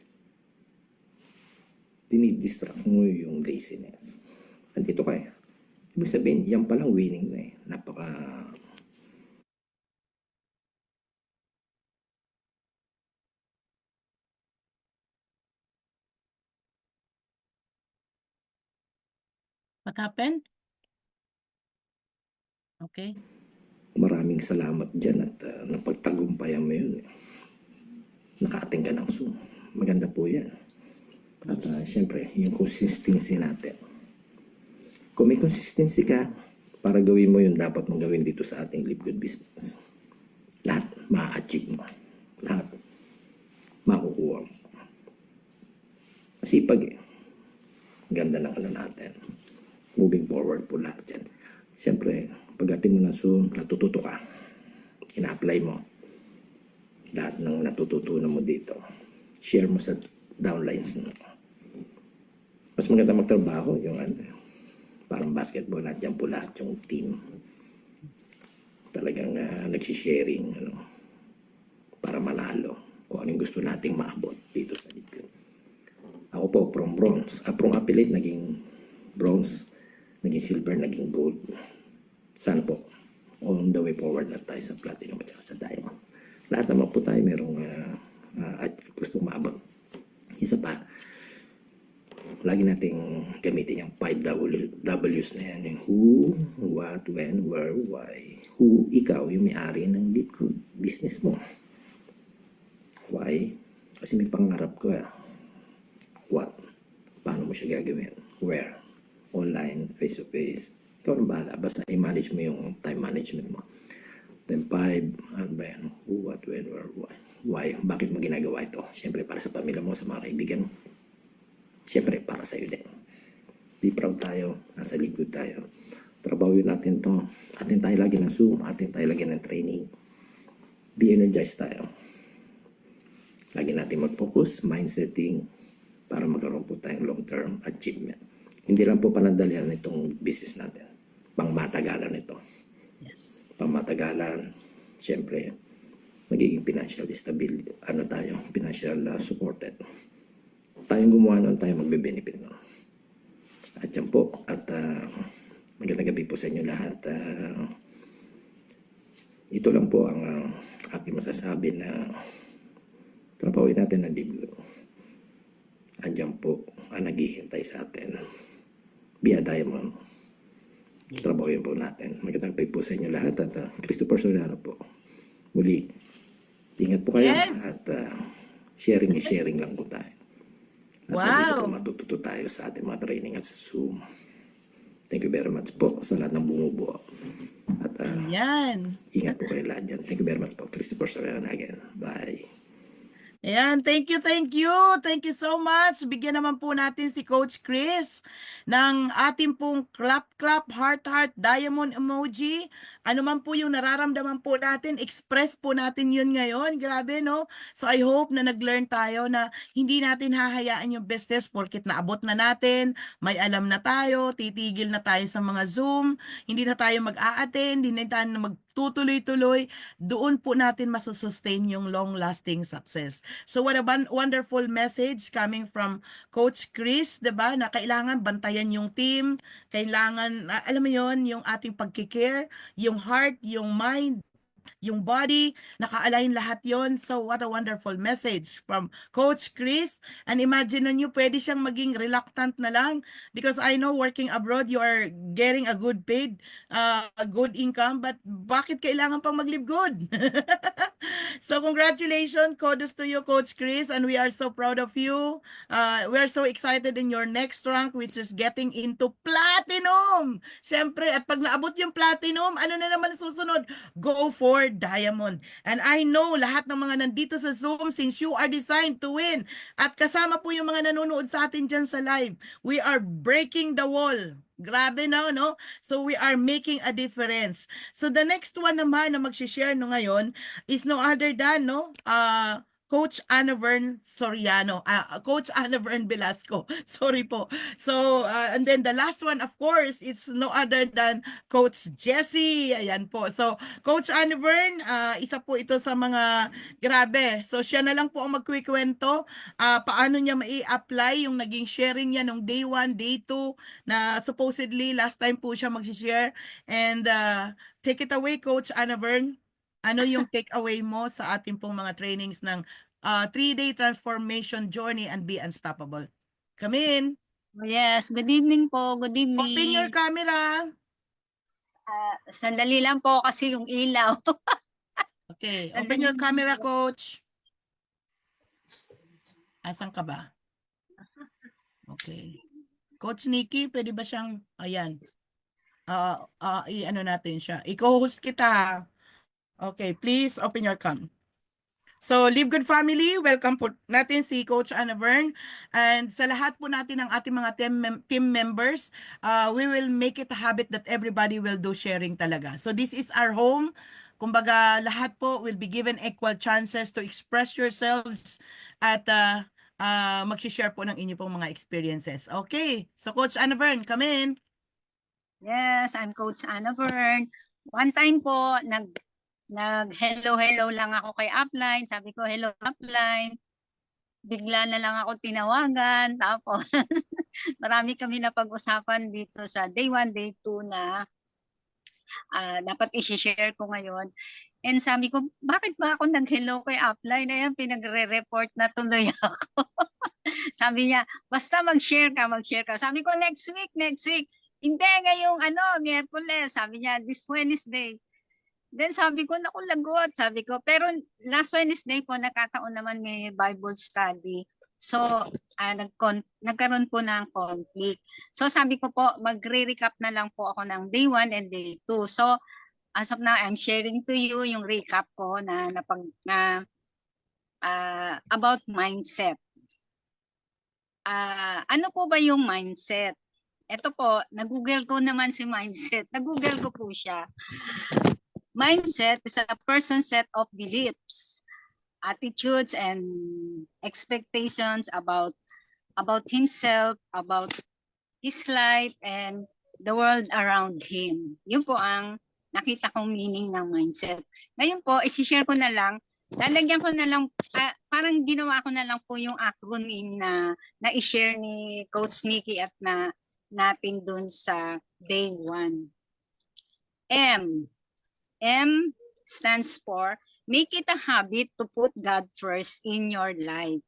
Speaker 3: Dinidistract mo yung laziness. Andito kaya. Ibig sabihin, yan palang winning na eh.
Speaker 1: What happened? Okay.
Speaker 3: Maraming salamat dyan at napagtagumpayan mo yun. Nakaating ka ng Zoom. Maganda po yan. At siyempre, yung consistency natin. Kung may consistency ka, para gawin mo yun, dapat mong gawin dito sa ating Live Good Business. Lahat ma-achieve mo. Lahat makukuha mo. Masipag eh. Ganda ng ano natin. Moving forward po lahat dyan. Siyempre, pagdating mo na Zoom, natututo ka. Ina-apply mo. Lahat ng natututunan mo dito. Share mo sa downlines mo. Mas maganda magtrabaho yung parang basketball, nandiyan po lahat yung team. Talagang nagsisharing para manalo kung anong gusto nating maabot dito sa Live. Ako po, from bronze. From affiliate, naging bronze. Naging silver, naging gold. Sana po, on the way forward na tayo sa platinum at sa diamond. Lahat naman po tayo merong gustong maabot. Isa pa, lagi nating gamitin yung 5 W's na yan. Yung who, what, when, where, why. Who, ikaw, yung may-ari ng Live Good business mo. Why? Kasi may pangarap ka. What? Paano mo siya gagawin? Where? Online, face-to-face. Ikaw na bahala. Basta i-manage mo yung time management mo. Then 5, ano ba yan? Who, what, when, where, why. Why? Bakit mo ginagawa ito? Siyempre para sa pamilya mo, sa mga kaibigan mo. Siyempre para sa iyo din. Be proud tayo. Nasa Live Good tayo. Trabaho natin to. Atin tayo lagi ng Zoom. Atin tayo lagi ng training. Be energized tayo. Lagi natin mag-focus, mindsetting, para magkaroon po tayong long-term achievement. Hindi lang po panandalian itong business natin. Pangmatagalan ito.
Speaker 1: Yes.
Speaker 3: Pangmatagalan, siyempre, magiging financial stability, financial supported. Tayong gumawa nun, tayo magbe-benefit nun. At yan po, at magandang gabi po sa inyo lahat. Ito lang po ang aking masasabi na trabawin natin ang libro. Andiyan po ang naghihintay sa atin. Via Diamond. Trabawin po natin. Magandang gabi po sa inyo lahat at Christopher Soriano po. Muli, ingat po kayo
Speaker 1: Yes.
Speaker 3: at sharing lang po tayo. At
Speaker 1: Wow.
Speaker 3: dito po matututo tayo sa ating mga training at sa Zoom. Thank you very much po sa lahat ng bumubuo. At
Speaker 1: Ayan.
Speaker 3: ingat po kayo lahat dyan. Thank you very much po. Christopher Soriano again. Bye.
Speaker 1: Ayan, thank you, thank you. Thank you so much. Bigyan naman po natin si Coach Chris ng ating pong clap, heart, diamond emoji. Ano man po yung nararamdaman po natin, express po natin yun ngayon. Grabe, no? So I hope na nag-learn tayo na hindi natin hahayaan yung business porket naabot na natin, may alam na tayo, titigil na tayo sa mga Zoom, hindi na tayo mag-a-attend, hindi na tayo magtutuloy-tuloy. Doon po natin masusustain yung long-lasting success. So what a wonderful message coming from Coach Chris, 'di ba? Na kailangan bantayan yung team, kailangan alam mo 'yon, yung ating pagki-care, yung heart, yung mind, yung body, naka-align lahat yon. So what a wonderful message from Coach Chris. And imagine nyo, pwede siyang maging reluctant na lang because I know working abroad, you are getting a good paid, a good income, but bakit kailangan pang mag-live good? So congratulations, kudos to you, Coach Chris, and we are so proud of you. We are so excited in your next rank, which is getting into platinum. Siyempre, at pag naabot yung platinum, ano na naman susunod? Go for diamond. And I know lahat ng mga nandito sa Zoom, since you are designed to win, at kasama po yung mga nanonood sa atin dyan sa live, we are breaking the wall. Grabe na, no? So we are making a difference. So the next one naman na mag-share no ngayon is no other than, no? Coach Anavern Soriano, Coach Anavern Velasco. Sorry po. So, and then the last one, of course, it's no other than Coach Jessie. Ayan po. So, Coach Anavern, isa po ito sa mga grabe. So, siya na lang po ang magkwikwento paano niya mai-apply yung naging sharing niya nung day 1, day 2, na supposedly last time po siya mag-share. And take it away, Coach Anavern. Ano yung take-away mo sa ating pong mga trainings ng 3-day transformation journey and be unstoppable? Come in.
Speaker 4: Oh, yes, good evening po. Good evening.
Speaker 1: Open your camera.
Speaker 4: Sandali lang po kasi yung ilaw.
Speaker 1: Okay,
Speaker 4: Sandali
Speaker 1: open your
Speaker 4: lang
Speaker 1: camera,
Speaker 4: po.
Speaker 1: Coach. Asan ka ba? Okay. Coach Nikki, pwede ba siyang, ayan. I-ano natin siya. I-co-host kita. Okay, please open your cam. So, Live Good Family, welcome po natin si Coach Anavern. And sa lahat po natin ng ating mga team members, we will make it a habit that everybody will do sharing talaga. So, this is our home. Kumbaga, lahat po will be given equal chances to express yourselves at mag-share po ng inyo pong mga experiences. Okay, so Coach Anavern, come in.
Speaker 4: Yes, I'm Coach Anna Byrne. One time po, nag-hello lang ako kay upline. Sabi ko, hello upline. Bigla na lang ako tinawagan. Tapos, marami kami na pag-usapan dito sa day 1, day 2 na dapat i-share ko ngayon. And sabi ko, bakit ba ako nag-hello kay upline? Ayan, pinagre-report na tuloy ako. Sabi niya, basta mag-share ka. Sabi ko, next week. Hindi, ngayong Miyerkules. Sabi niya, this Wednesday. Then sabi ko, naku, lagot. Sabi ko, pero last Wednesday po, nakataon naman may Bible study. So, nagkaroon po ng conflict. So, sabi ko po, magre-recap na lang po ako ng day 1 and day 2. So, as of now, I'm sharing to you yung recap ko about mindset. Ano po ba yung mindset? Ito po, nag-google ko naman si mindset. Nag-google ko po siya. Mindset is a person's set of beliefs, attitudes, and expectations about himself, about his life, and the world around him. Yun po ang nakita kong meaning ng mindset. Ngayon po, isi-share ko na lang, lalagyan ko na lang, parang ginawa ko na lang po yung acronym na i-share ni Coach Nikki at natin dun sa day 1. M. M stands for make it a habit to put God first in your life.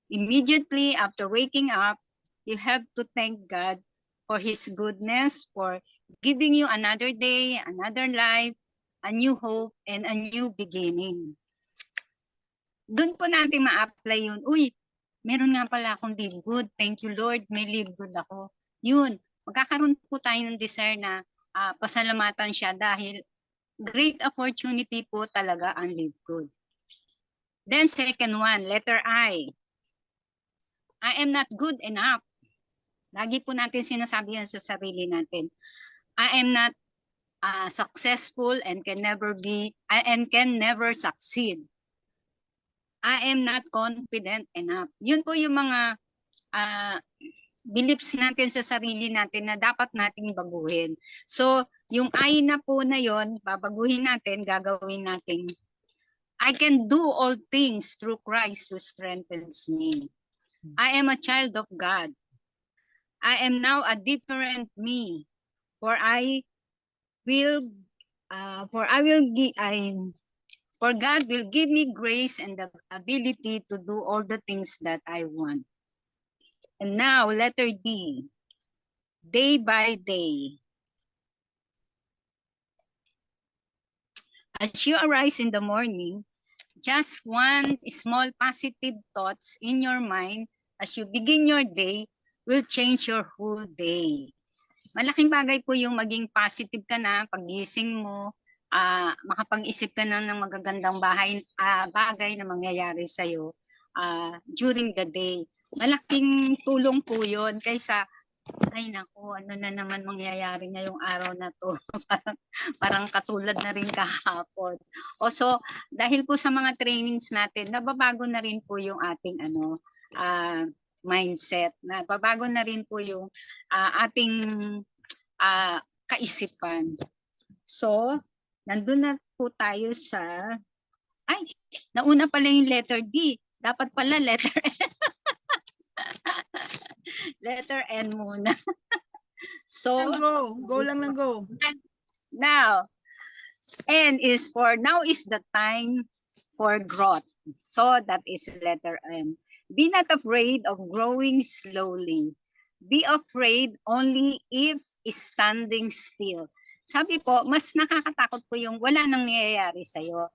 Speaker 4: Immediately after waking up, you have to thank God for His goodness, for giving you another day, another life, a new hope, and a new beginning. Doon po natin ma-apply yun. Uy, meron nga pala akong live good. Thank you, Lord. May live good ako. Yun, magkakaroon po tayo ng desire na pasalamatan siya dahil great opportunity po talaga ang live good. Then second one, letter I. I am not good enough. Lagi po natin sinasabi yan sa sarili natin. I am not successful and can never succeed. I am not confident enough. Yun po yung mga beliefs natin sa sarili natin na dapat nating baguhin. So, yung I na po na yon, babaguhin natin, gagawin natin. I can do all things through Christ who strengthens me. I am a child of God. I am now a different me, for God will give me grace and the ability to do all the things that I want. And now, letter D, day by day. As you arise in the morning, just one small positive thoughts in your mind as you begin your day will change your whole day. Malaking bagay po yung maging positive ka na paggising mo, makapag-isip ka na ng magagandang bagay na mangyayari sa'yo during the day. Malaking tulong po yun kaysa, ay naku, ano na naman mangyayari ngayong araw na to. parang katulad na rin kahapon. So, dahil po sa mga trainings natin, nababago na rin po yung ating mindset. Nababago na rin po yung ating kaisipan. So, nandun na po tayo sa, nauna pala yung letter D. Dapat pala letter N. Letter N muna. So,
Speaker 1: Go lang lang go.
Speaker 4: Now, N is for now is the time for growth. So that is letter N. Be not afraid of growing slowly. Be afraid only if standing still. Sabi po, mas nakakatakot po yung wala nang nangyayari sa'yo.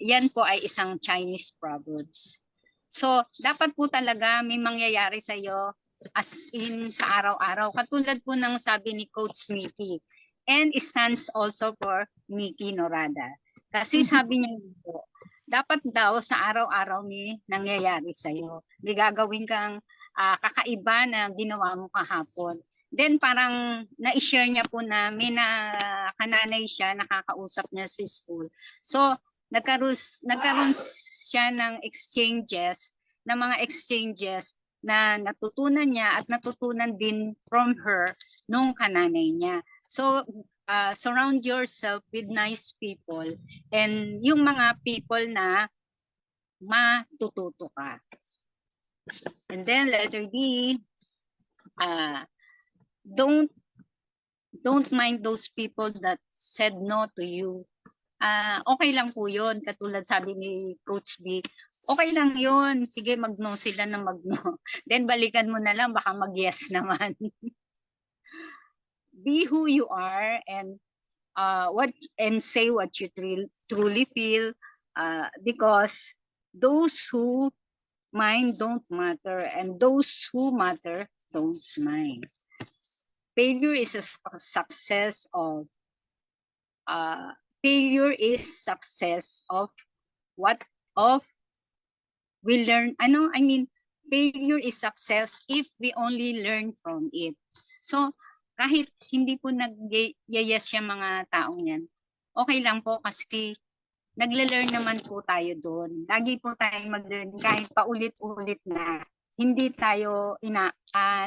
Speaker 4: Yan po ay isang Chinese proverbs. So, dapat po talaga may mangyayari sa'yo as in sa araw-araw. Katulad po ng sabi ni Coach Nikki. And stands also for Nikki Norada. Kasi sabi niya po, dapat daw sa araw-araw may nangyayari sa'yo. May gagawin kang kakaiba na ginawa mo kahapon. Then parang na-share niya po na may kananay siya, nakakausap niya sa school. So, nagkaroon siya ng mga exchanges na natutunan niya at natutunan din from her nung kananay niya. So, surround yourself with nice people and yung mga people na matututo ka. And then letter D, don't mind those people that said no to you. Okay lang po yun. Katulad sabi ni Coach B, okay lang yun. Sige, mag-no sila na mag-no. Then balikan mo na lang, baka mag-yes naman. Be who you are and say what you truly feel because those who mind don't matter and those who matter don't mind. Failure is a success of we learn. Failure is success if we only learn from it. So, kahit hindi po nag-yes yung mga taong yan, okay lang po kasi nagle-learn naman po tayo doon. Lagi po tayong mag-learn kahit paulit-ulit na hindi tayo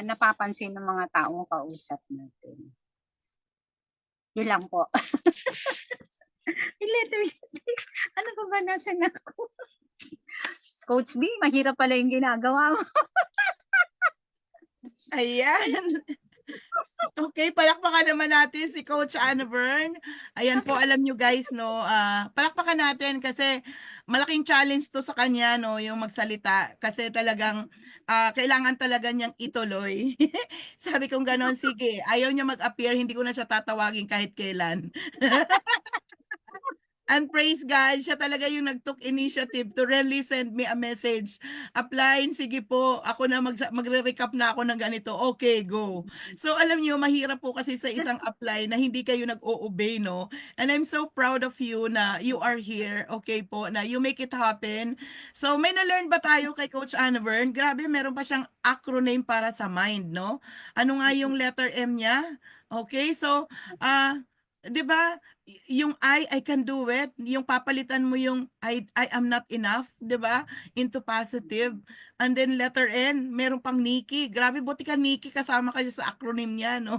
Speaker 4: napapansin ng mga taong kausap natin. Yun lang po. Ano pa ba nasan ako? Coach B, mahirap pala yung ginagawa mo.
Speaker 1: Ayan. Okay, palakpakan naman natin si Coach Anna Vern. Ayan po, alam nyo guys, no, palakpakan natin kasi malaking challenge to sa kanya, no, yung magsalita. Kasi talagang kailangan talaga niyang ituloy. Sabi kong ganon, sige, ayaw niya mag-appear, hindi ko na siya tatawagin kahit kailan. And praise God, siya talaga yung nag-took initiative to really send me a message. Apply, sige po, ako na magre-recap na ako ng ganito. Okay, go. So alam niyo, mahirap po kasi sa isang apply na hindi kayo nag-o-obey, no? And I'm so proud of you na you are here, okay po, na you make it happen. So may na-learn ba tayo kay Coach Anna Vern? Grabe, meron pa siyang acronym para sa mind, no? Ano nga yung letter M niya? Okay, so, 'di ba? Yung I can do it, yung papalitan mo yung I am not enough, 'di ba? Into positive. And then letter N, meron pang Nikki. Grabe, buti ka Nikki, kasama ka sa acronym niya, no?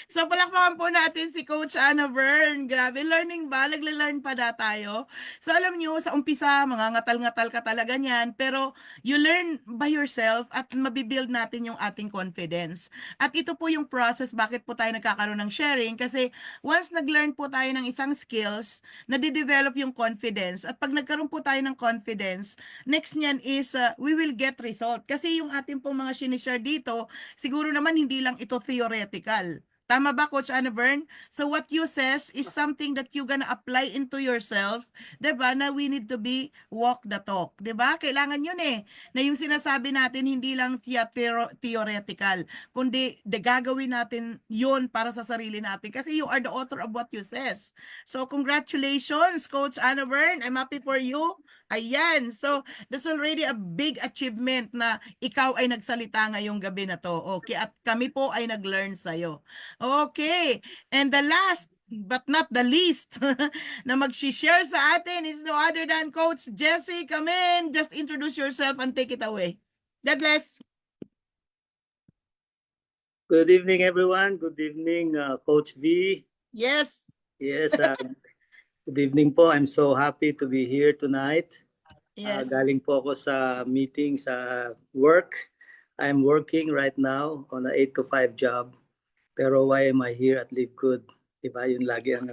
Speaker 1: So palakpakan po natin si Coach Anna Vern. Grabe, learning ba? Nagle-learn pa da tayo. So alam niyo, sa umpisa, mga ngatal-ngatal ka talaga niyan, pero you learn by yourself at mabibuild natin yung ating confidence. At ito po yung process bakit po tayo nagkakaroon ng sharing kasi once nag-learn po tayo ng isang skills, nade-develop yung confidence. At pag nagkaroon po tayo ng confidence, next niyan is we will get result. Kasi yung ating pong mga sinishare dito, siguro naman hindi lang ito theoretical. Tama ba, Coach Anna Vern? So what you says is something that you gonna apply into yourself, 'di ba? Na we need to be walk the talk, 'di ba? Kailangan 'yun eh. Na yung sinasabi natin hindi lang theoretical, kundi gagawin natin 'yun para sa sarili natin kasi you are the author of what you says. So congratulations, Coach Anna Vern. I'm happy for you. Ayan. So that's already a big achievement na ikaw ay nagsalita ngayong gabi na to. Okay, at kami po ay nag-learn sa'yo. Okay, and the last but not the least na mag-share sa atin is no other than Coach Jessie. Come in, just introduce yourself and take it away. God bless.
Speaker 5: Good evening, everyone. Good evening, Coach V.
Speaker 1: Yes.
Speaker 5: Yes, good evening po. I'm so happy to be here tonight.
Speaker 1: Yes.
Speaker 5: Galing po ako sa meeting sa work. I'm working right now on a 8 to 5 job. Pero why am I here at Live Good? Diba? Yun lagi ang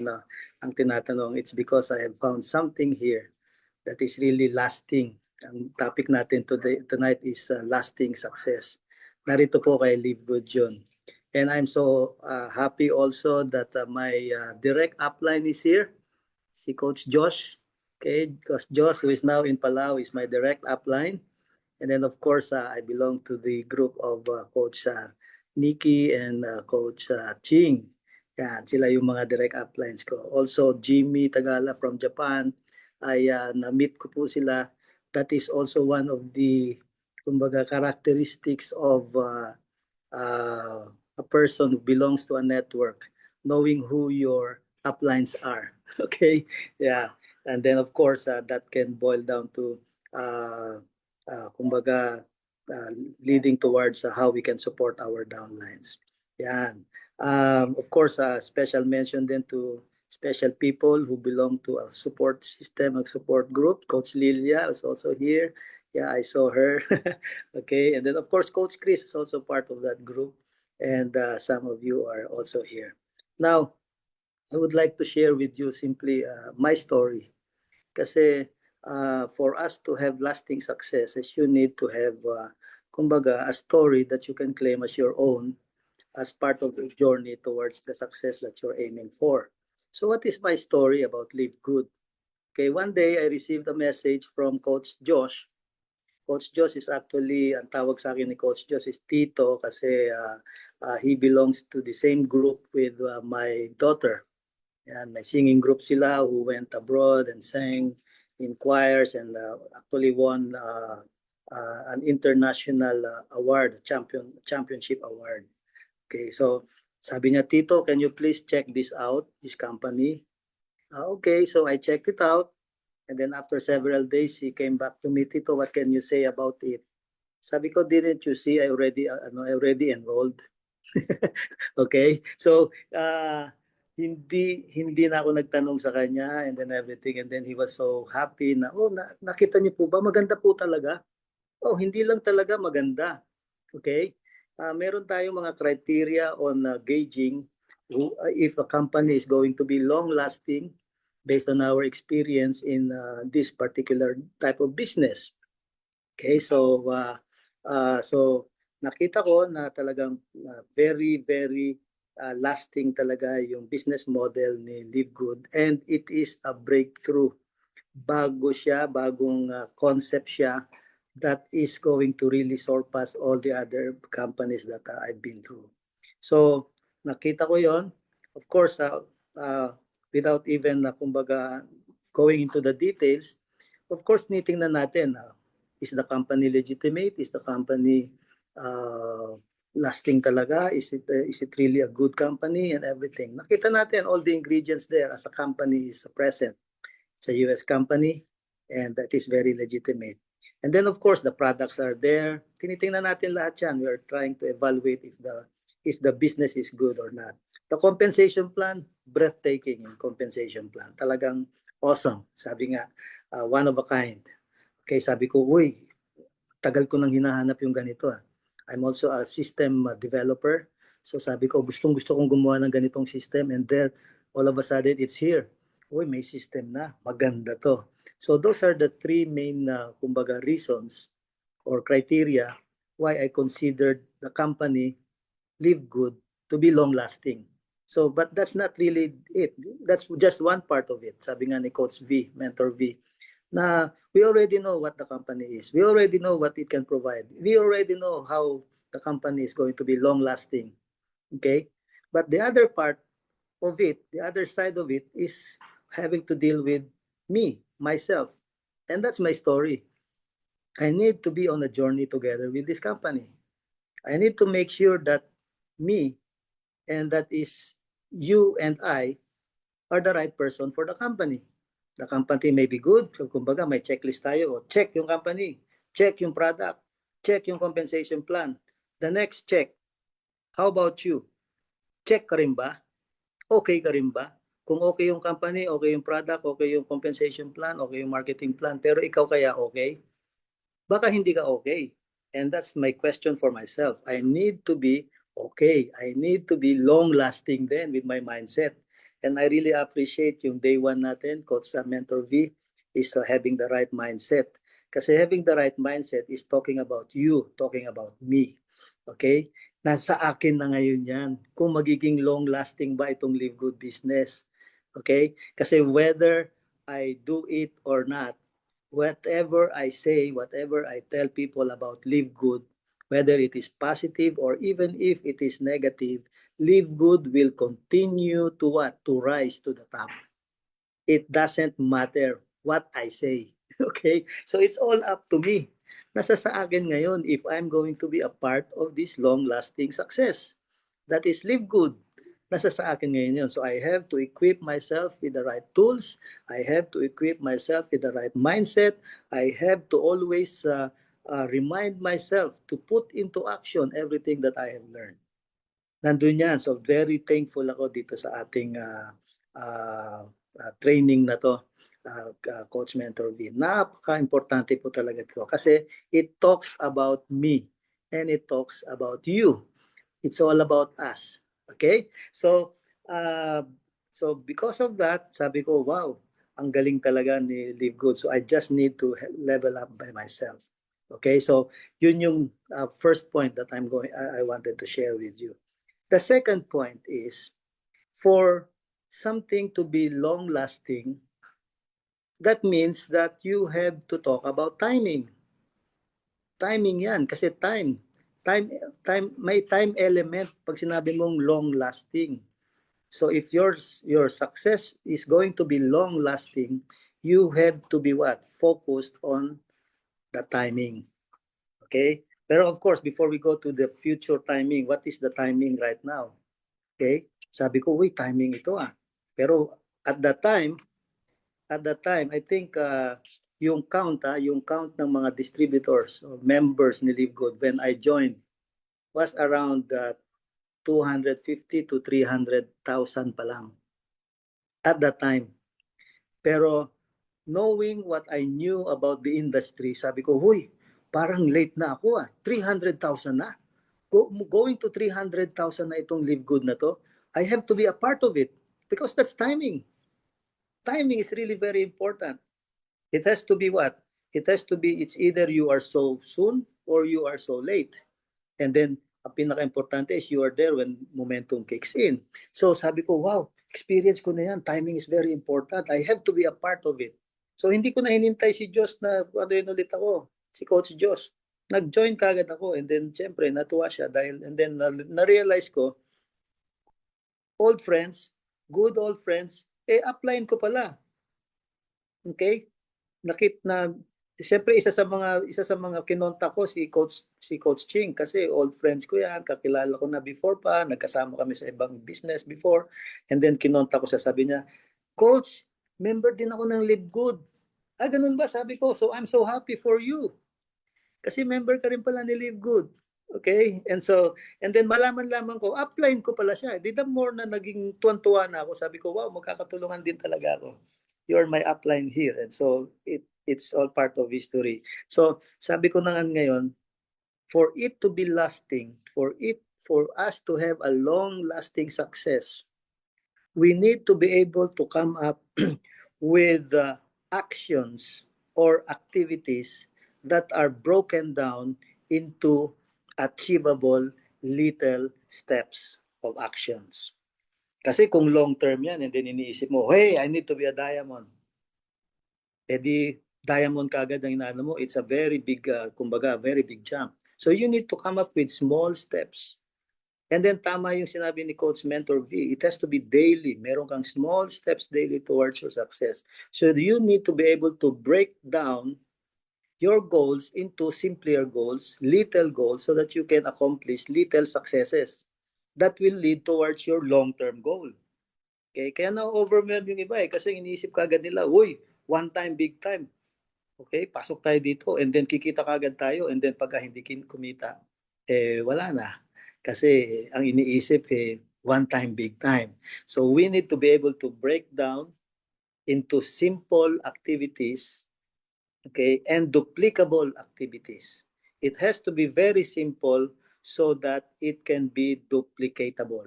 Speaker 5: tinatanong. It's because I have found something here that is really lasting. Ang topic natin tonight is lasting success. Narito po kay Live Good yun. And I'm so happy also that my direct upline is here, si Coach Josh. Okay, because Josh, who is now in Palau, is my direct upline. And then, of course, I belong to the group of Coach Nikki and Coach Ching. Yan, sila yung mga direct uplines ko. Also, Jimmy Tagala from Japan, ay na-meet ko po sila. That is also one of the, kumbaga, characteristics of a person who belongs to a network, knowing who your uplines are. Okay, yeah, and then of course that can boil down to kumbaga leading towards how we can support our downlines. Yan. Of course, special mention then to special people who belong to a support system, a support group. Coach Lilia is also here. Yeah, I saw her. Okay, and then of course, Coach Chris is also part of that group. And some of you are also here. Now, I would like to share with you simply my story. Kasi for us to have lasting successes, you need to have, kumbaga, a story that you can claim as your own as part of your journey towards the success that you're aiming for. So what is my story about Live Good? Okay, one day I received a message from Coach Josh. Coach Josh is actually, ang tawag sa akin ni Coach Josh is Tito kasi he belongs to the same group with my daughter. And may singing group sila who went abroad and sang in choirs and actually won an international award, championship award. Okay, so sabi niya, Tito, can you please check this out, this company? Okay, so I checked it out. And then after several days, he came back to me, Tito, what can you say about it? Sabi ko, didn't you see I already enrolled? Okay? So, hindi na ako nagtanong sa kanya and then everything, and then he was so happy na, oh, nakita niyo po ba? Maganda po talaga. Oh, hindi lang talaga maganda. Okay? Meron tayong mga criteria on gauging if a company is going to be long-lasting based on our experience in this particular type of business. Okay, so nakita ko na talagang very, very lasting talaga yung business model ni Live Good, and it is a breakthrough. Bago siya, bagong concept siya that is going to really surpass all the other companies that I've been through. So nakita ko yon. Of course, without even kumbaga going into the details, of course, nitingnan natin, is the company legitimate? Is the company lasting talaga? Is it really a good company and everything? Nakita natin all the ingredients there as a company is present. It's a US company and that is very legitimate. And then of course, the products are there. Tinitingnan natin lahat yan. We are trying to evaluate if the business is good or not. The compensation plan, breathtaking yung compensation plan. Talagang awesome. Sabi nga, one of a kind. Okay, sabi ko, uy, tagal ko nang hinahanap yung ganito. I'm also a system developer. So sabi ko, gustong-gusto kong gumawa ng ganitong system, and there, all of a sudden, it's here. Uy, may system na. Maganda to. So those are the three main, kumbaga, reasons or criteria why I considered the company Live Good to be long-lasting. So, but that's not really it. That's just one part of it. Sabi nga ni Coach V, Mentor V, na we already know what the company is. We already know what it can provide. We already know how the company is going to be long-lasting. Okay? But the other part of it, the other side of it is having to deal with me, myself. And that's my story. I need to be on a journey together with this company. I need to make sure that me, and that is you and I, are the right person for the company. The company may be good. So, kumbaga, may checklist tayo. O, check yung company. Check yung product. Check yung compensation plan. The next check, how about you? Check ka rin ba? Okay ka rin ba? Kung okay yung company, okay yung product, okay yung compensation plan, okay yung marketing plan, pero ikaw kaya okay? Baka hindi ka okay. And that's my question for myself. I need to be okay. I need to be long-lasting then with my mindset. And I really appreciate yung day one natin, Coach Mentor V, is having the right mindset. Kasi having the right mindset is talking about you, talking about me. Okay? Nasa akin na ngayon yan. Kung magiging long-lasting ba itong Live Good business. Okay? Kasi whether I do it or not, whatever I say, whatever I tell people about Live Good, whether it is positive or even if it is negative, Live Good will continue to what? To rise to the top. It doesn't matter what I say. Okay? So it's all up to me. Nasa sa akin ngayon if I'm going to be a part of this long-lasting success. That is Live Good. Nasa sa akin ngayon yun. So I have to equip myself with the right tools. I have to equip myself with the right mindset. I have to always remind myself to put into action everything that I have learned. Nandun yan. So very thankful ako dito sa ating training na to, Coach Mentor V. Napaka-importante po talaga ito kasi it talks about me and it talks about you. It's all about us. Okay? So because of that, sabi ko, wow, ang galing talaga ni Live Good. So I just need to level up by myself. Okay? So yun yung first point that I wanted to share with you. The second point is, for something to be long-lasting, that means that you have to talk about timing. Timing yan, kasi time, may time element pag sinabi mong long-lasting. So if your success is going to be long-lasting, you have to be what? Focused on the timing. Okay? Pero of course, before we go to the future timing, what is the timing right now? Okay? Sabi ko, uy, timing ito ah. Pero at that time, I think yung count ng mga distributors or members ni Live Good when I joined was around 250 to 300,000 pa lang at that time. Pero knowing what I knew about the industry, sabi ko, huy, parang late na ako 300,000 na. Going to 300,000 na itong Live Good na to, I have to be a part of it because that's timing. Timing is really very important. It has to be what? It has to be, it's either you are so soon or you are so late. And then, ang pinaka-importante is you are there when momentum kicks in. So sabi ko, wow, experience ko na yan. Timing is very important. I have to be a part of it. So hindi ko na hinintay si Josh na ano yun ulit ako, si Coach Josh. Nag-join kagad ako and then syempre natuwa siya dahil and then na-realize ko, old friends, good old friends, upline ko pala. Okay? Siyempre isa sa mga kinontak ko si Coach Ching kasi old friends ko yan, kakilala ko na before pa, nagkasama kami sa ibang business before, and then kinontak ko siya, sabi niya, Coach, member din ako ng Live Good. Ganun ba? Sabi ko, so I'm so happy for you. Kasi member ka rin pala ni Live Good. Okay? And then malaman-laman ko, upline ko pala siya. The more na naging tuwan-tuwa na ako, sabi ko, wow, magkakatulungan din talaga ako. You are my upline here. And so it's all part of history. So sabi ko na ngayon, for it to be lasting, for us to have a long-lasting success, we need to be able to come up with actions or activities that are broken down into achievable little steps of actions. Kasi kung long term yan and then iniisip mo, hey, I need to be a diamond. Di diamond kagad ang inaano mo, it's a very big, very big jump. So you need to come up with small steps. And then tama yung sinabi ni Coach Mentor V, it has to be daily. Meron kang small steps daily towards your success. So you need to be able to break down your goals into simpler goals, little goals, so that you can accomplish little successes that will lead towards your long-term goal. Okay? Kaya na-overwhelm yung iba kasi iniisip kagad nila, uy, one time, big time. Okay? Pasok tayo dito and then kikita kagad tayo and then pagka hindi kumita, wala na. Kasi ang iniisip one time, big time. So we need to be able to break down into simple activities, okay, and duplicable activities. It has to be very simple so that it can be duplicatable.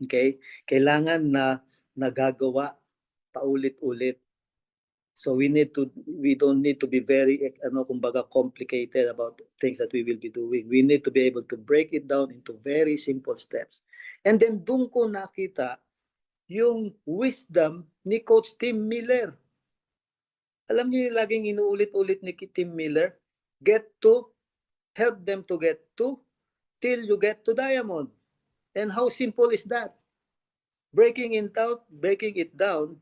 Speaker 5: Okay? Kailangan na nagagawa paulit-ulit. So we don't need to be very complicated about things that we will be doing. We need to be able to break it down into very simple steps. And then doon ko nakita yung wisdom ni Coach Tim Miller. Alam niyo yung laging inuulit-ulit ni Tim Miller, help them to get to, till you get to diamond. And how simple is that? Breaking it down,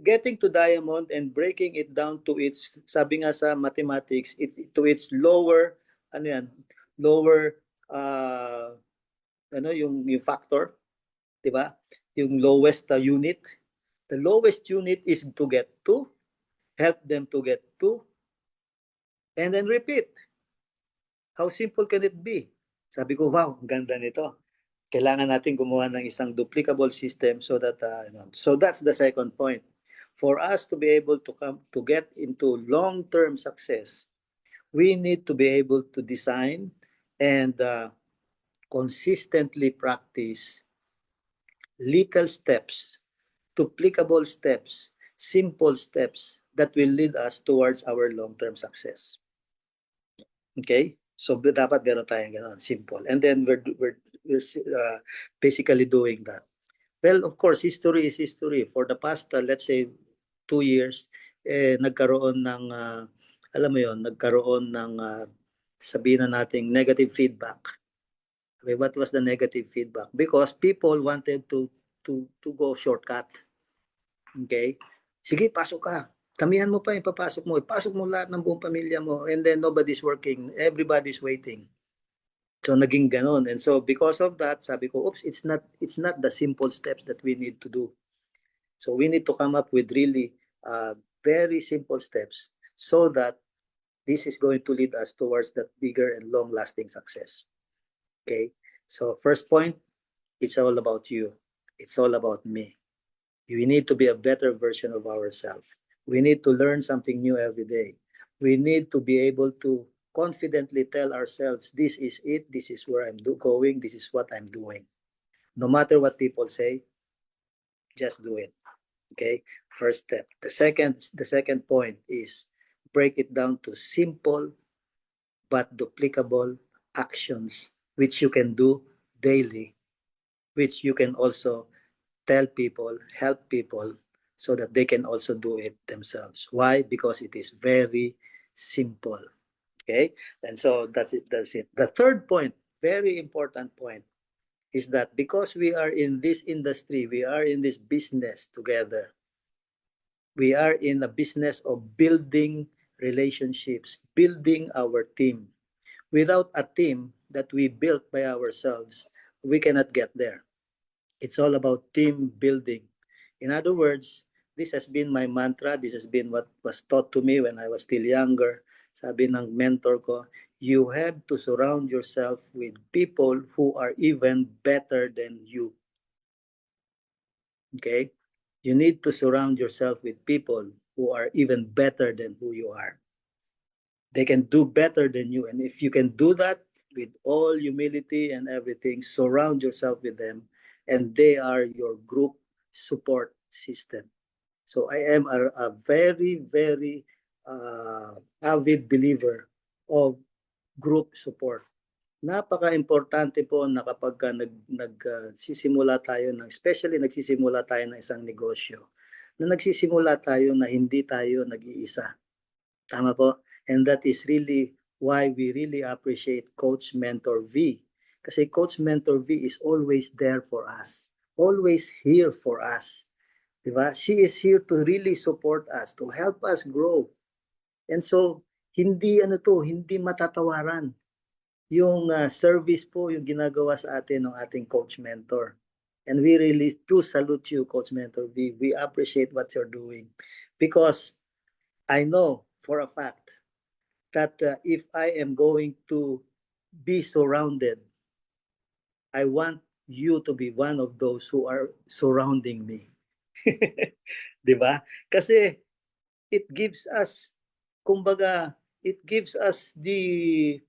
Speaker 5: getting to diamond and breaking it down to its, sabi nga sa mathematics, to its lower, yung factor, di ba? Yung lowest unit. The lowest unit is to get to, help them to get to, and then repeat. How simple can it be? Sabi ko, wow, ang ganda nito. Kailangan natin gumawa ng isang duplicable system so that so that's the second point. For us to be able to get into long-term success, we need to be able to design and consistently practice little steps, duplicable steps, simple steps that will lead us towards our long-term success. Okay? So dapat meron tayong gano'n, simple. And then we're basically doing that. Well, of course, history is history. For the past, let's say, 2 years, nagkaroon ng, sabihin na nating negative feedback. Okay, what was the negative feedback? Because people wanted to go shortcut. Okay? Sige, pasok ka. Tamihan mo pa, ipapasok mo. Ipasok mo lahat ng buong pamilya mo. And then nobody's working. Everybody's waiting. So naging ganon. And so because of that, sabi ko, oops, it's not the simple steps that we need to do. So we need to come up with really very simple steps so that this is going to lead us towards that bigger and long-lasting success. Okay, so first point, it's all about you. It's all about me. We need to be a better version of ourselves. We need to learn something new every day. We need to be able to confidently tell ourselves, this is it, this is where I'm going, this is what I'm doing. No matter what people say, just do it. Okay, first step. The second point is break it down to simple but duplicable actions which you can do daily, which you can also tell people, help people so that they can also do it themselves. Why? Because it is very simple. Okay, and so that's it. The third point, very important point, is that because we are in this industry, we are in this business together. We are in a business of building relationships, building our team. Without a team that we built by ourselves, we cannot get there. It's all about team building. In other words, this has been my mantra. This has been what was taught to me when I was still younger. Sabi ng mentor ko, you have to surround yourself with people who are even better than you. Okay? You need to surround yourself with people who are even better than who you are. They can do better than you. And if you can do that with all humility and everything, surround yourself with them, and they are your group support system. So I am a very, very avid believer of group support. Napaka-importante po na kapag nagsisimula tayo ng, especially nagsisimula tayo ng isang negosyo, na nagsisimula tayo na hindi tayo nag-iisa. Tama po? And that is really why we really appreciate Coach Mentor V. Kasi Coach Mentor V is always there for us. Always here for us. Diba? She is here to really support us, to help us grow. And so, hindi matatawaran. Yung service po, yung ginagawa sa atin ng ating Coach Mentor. And we really do salute you, Coach Mentor V. We appreciate what you're doing. Because I know for a fact that if I am going to be surrounded, I want you to be one of those who are surrounding me. Diba? Kasi it gives us, kumbaga, it gives us the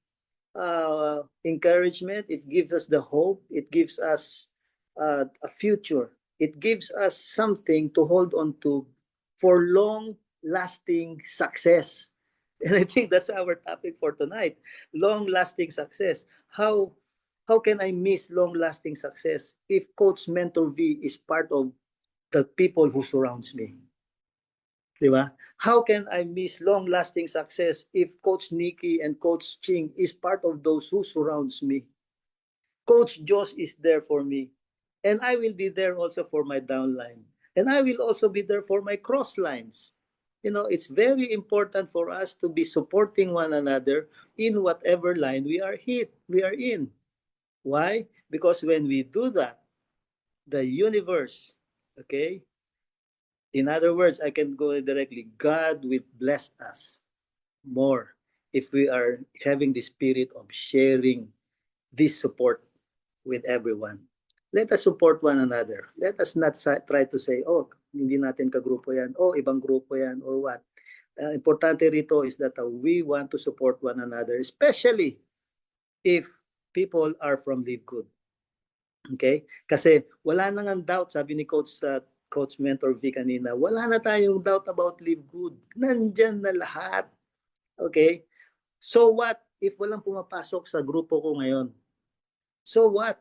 Speaker 5: encouragement, it gives us the hope, it gives us a future. It gives us something to hold on to for long-lasting success. And I think that's our topic for tonight, long-lasting success. How can I miss long-lasting success if Coach Mentor V is part of the people who surrounds me? Diba? How can I miss long-lasting success if Coach Nikki and Coach Ching is part of those who surrounds me? Coach Josh is there for me. And I will be there also for my downline. And I will also be there for my cross lines. You know, it's very important for us to be supporting one another in whatever line we are in. Why? Because when we do that, the universe, okay? In other words, I can go directly, God will bless us more if we are having the spirit of sharing this support with everyone. Let us support one another. Let us not try to say, oh, hindi natin kagrupo yan, oh, ibang grupo yan, or what. Importante rito is that we want to support one another, especially if people are from Live Good. Okay? Kasi wala nang doubt, sabi ni Coach Mentor V kanina, wala na tayong doubt about Live Good. Nandyan na lahat. Okay? So what if walang pumapasok sa grupo ko ngayon? So what?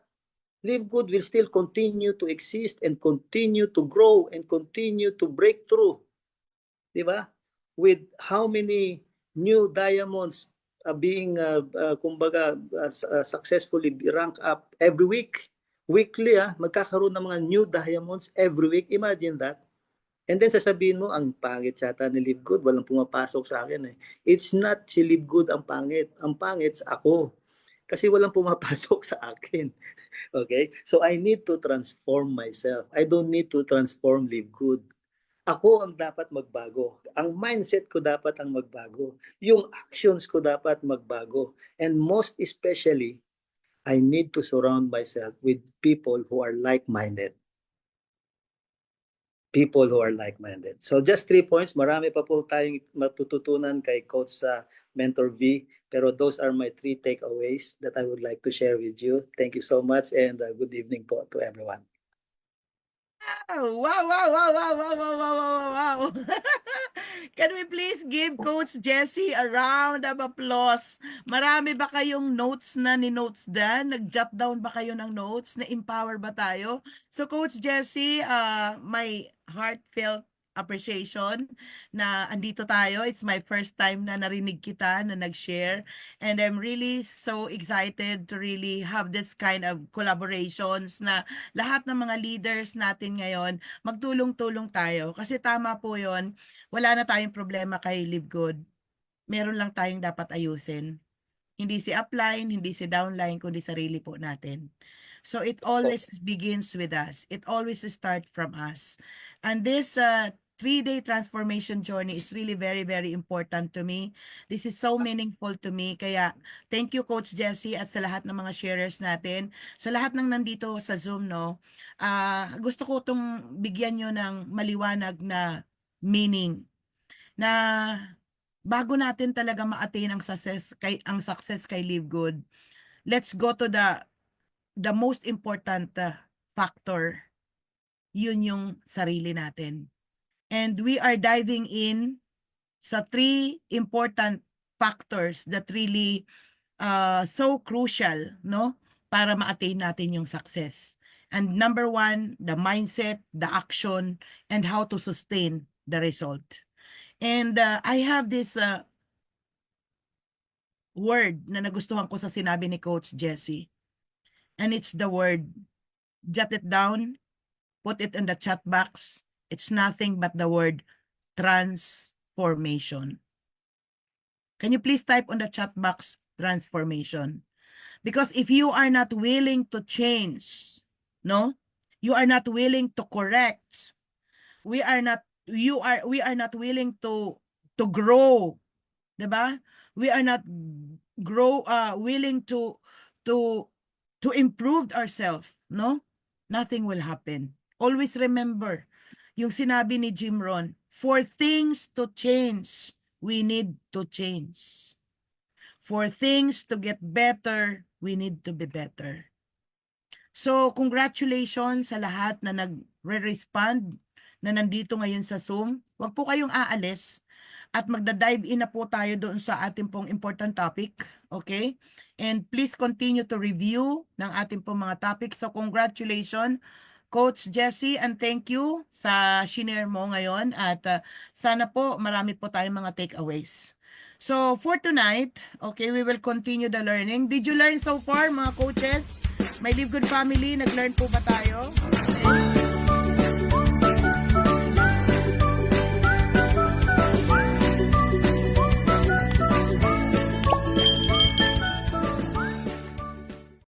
Speaker 5: Live Good will still continue to exist and continue to grow and continue to break through. Diba? With how many new diamonds being successfully ranked up every week. Weekly, magkakaroon ng mga new diamonds every week. Imagine that. And then sasabihin mo, ang pangit yata ni Live Good, walang pumapasok sa akin. It's not si Live Good ang pangit. Ang pangit ako. Kasi walang pumapasok sa akin. Okay? So I need to transform myself. I don't need to transform Live Good. Ako ang dapat magbago. Ang mindset ko dapat ang magbago. Yung actions ko dapat magbago. And most especially, I need to surround myself with people who are like-minded. People who are like-minded. So just 3 points. Marami pa po tayong matututunan kay Coach sa Mentor V. Pero those are my 3 takeaways that I would like to share with you. Thank you so much and good evening po to everyone.
Speaker 1: Wow, wow, wow, wow, wow, wow, wow, wow, wow, wow. Can we please give Coach Jessie a round of applause? Marami ba kayong notes na ni-notes dan? Nag-jot down ba kayo ng notes? Na-empower ba tayo? So Coach Jessie, my heartfelt appreciation na andito tayo. It's my first time na narinig kita na nag-share. And I'm really so excited to really have this kind of collaborations na lahat ng mga leaders natin ngayon, magtulong-tulong tayo. Kasi tama po yon, wala na tayong problema kay Live Good. Meron lang tayong dapat ayusin. Hindi si upline, hindi si downline, kundi sarili po natin. So it always begins with us. It always starts from us. And this 3-day transformation journey is really very, very important to me. This is so meaningful to me. Kaya thank you Coach Jessie at sa lahat ng mga sharers natin. Sa lahat ng nandito sa Zoom, no, gusto ko itong bigyan nyo ng maliwanag na meaning na bago natin talaga ma-attain ang success kay Live Good, let's go to the most important factor. Yun yung sarili natin. And we are diving in sa 3 important factors that really so crucial, no, para ma-attain natin yung success. And number 1, the mindset, the action, and how to sustain the result. And I have this word na nagustuhan ko sa sinabi ni Coach Jessie. And it's the word, jot it down, put it in the chat box. It's nothing but the word transformation. Can you please type on the chat box transformation? Because if you are not willing to change, no, you are not willing to correct, we are not willing to grow, diba? We are not willing to improve ourselves, no? Nothing will happen. Always remember yung sinabi ni Jim Rohn, for things to change, we need to change. For things to get better, we need to be better. So, congratulations sa lahat na nagre-respond na nandito ngayon sa Zoom. Huwag po kayong aalis at magda-dive in na po tayo doon sa ating pong important topic. Okay? And please continue to review ng ating pong mga topics. So, congratulations, Coach Jessie, and thank you sa shinare mo ngayon. At sana po marami po tayong mga takeaways. So, for tonight, okay, we will continue the learning. Did you learn so far, mga coaches? My Live Good family, nag-learn po ba tayo? Okay.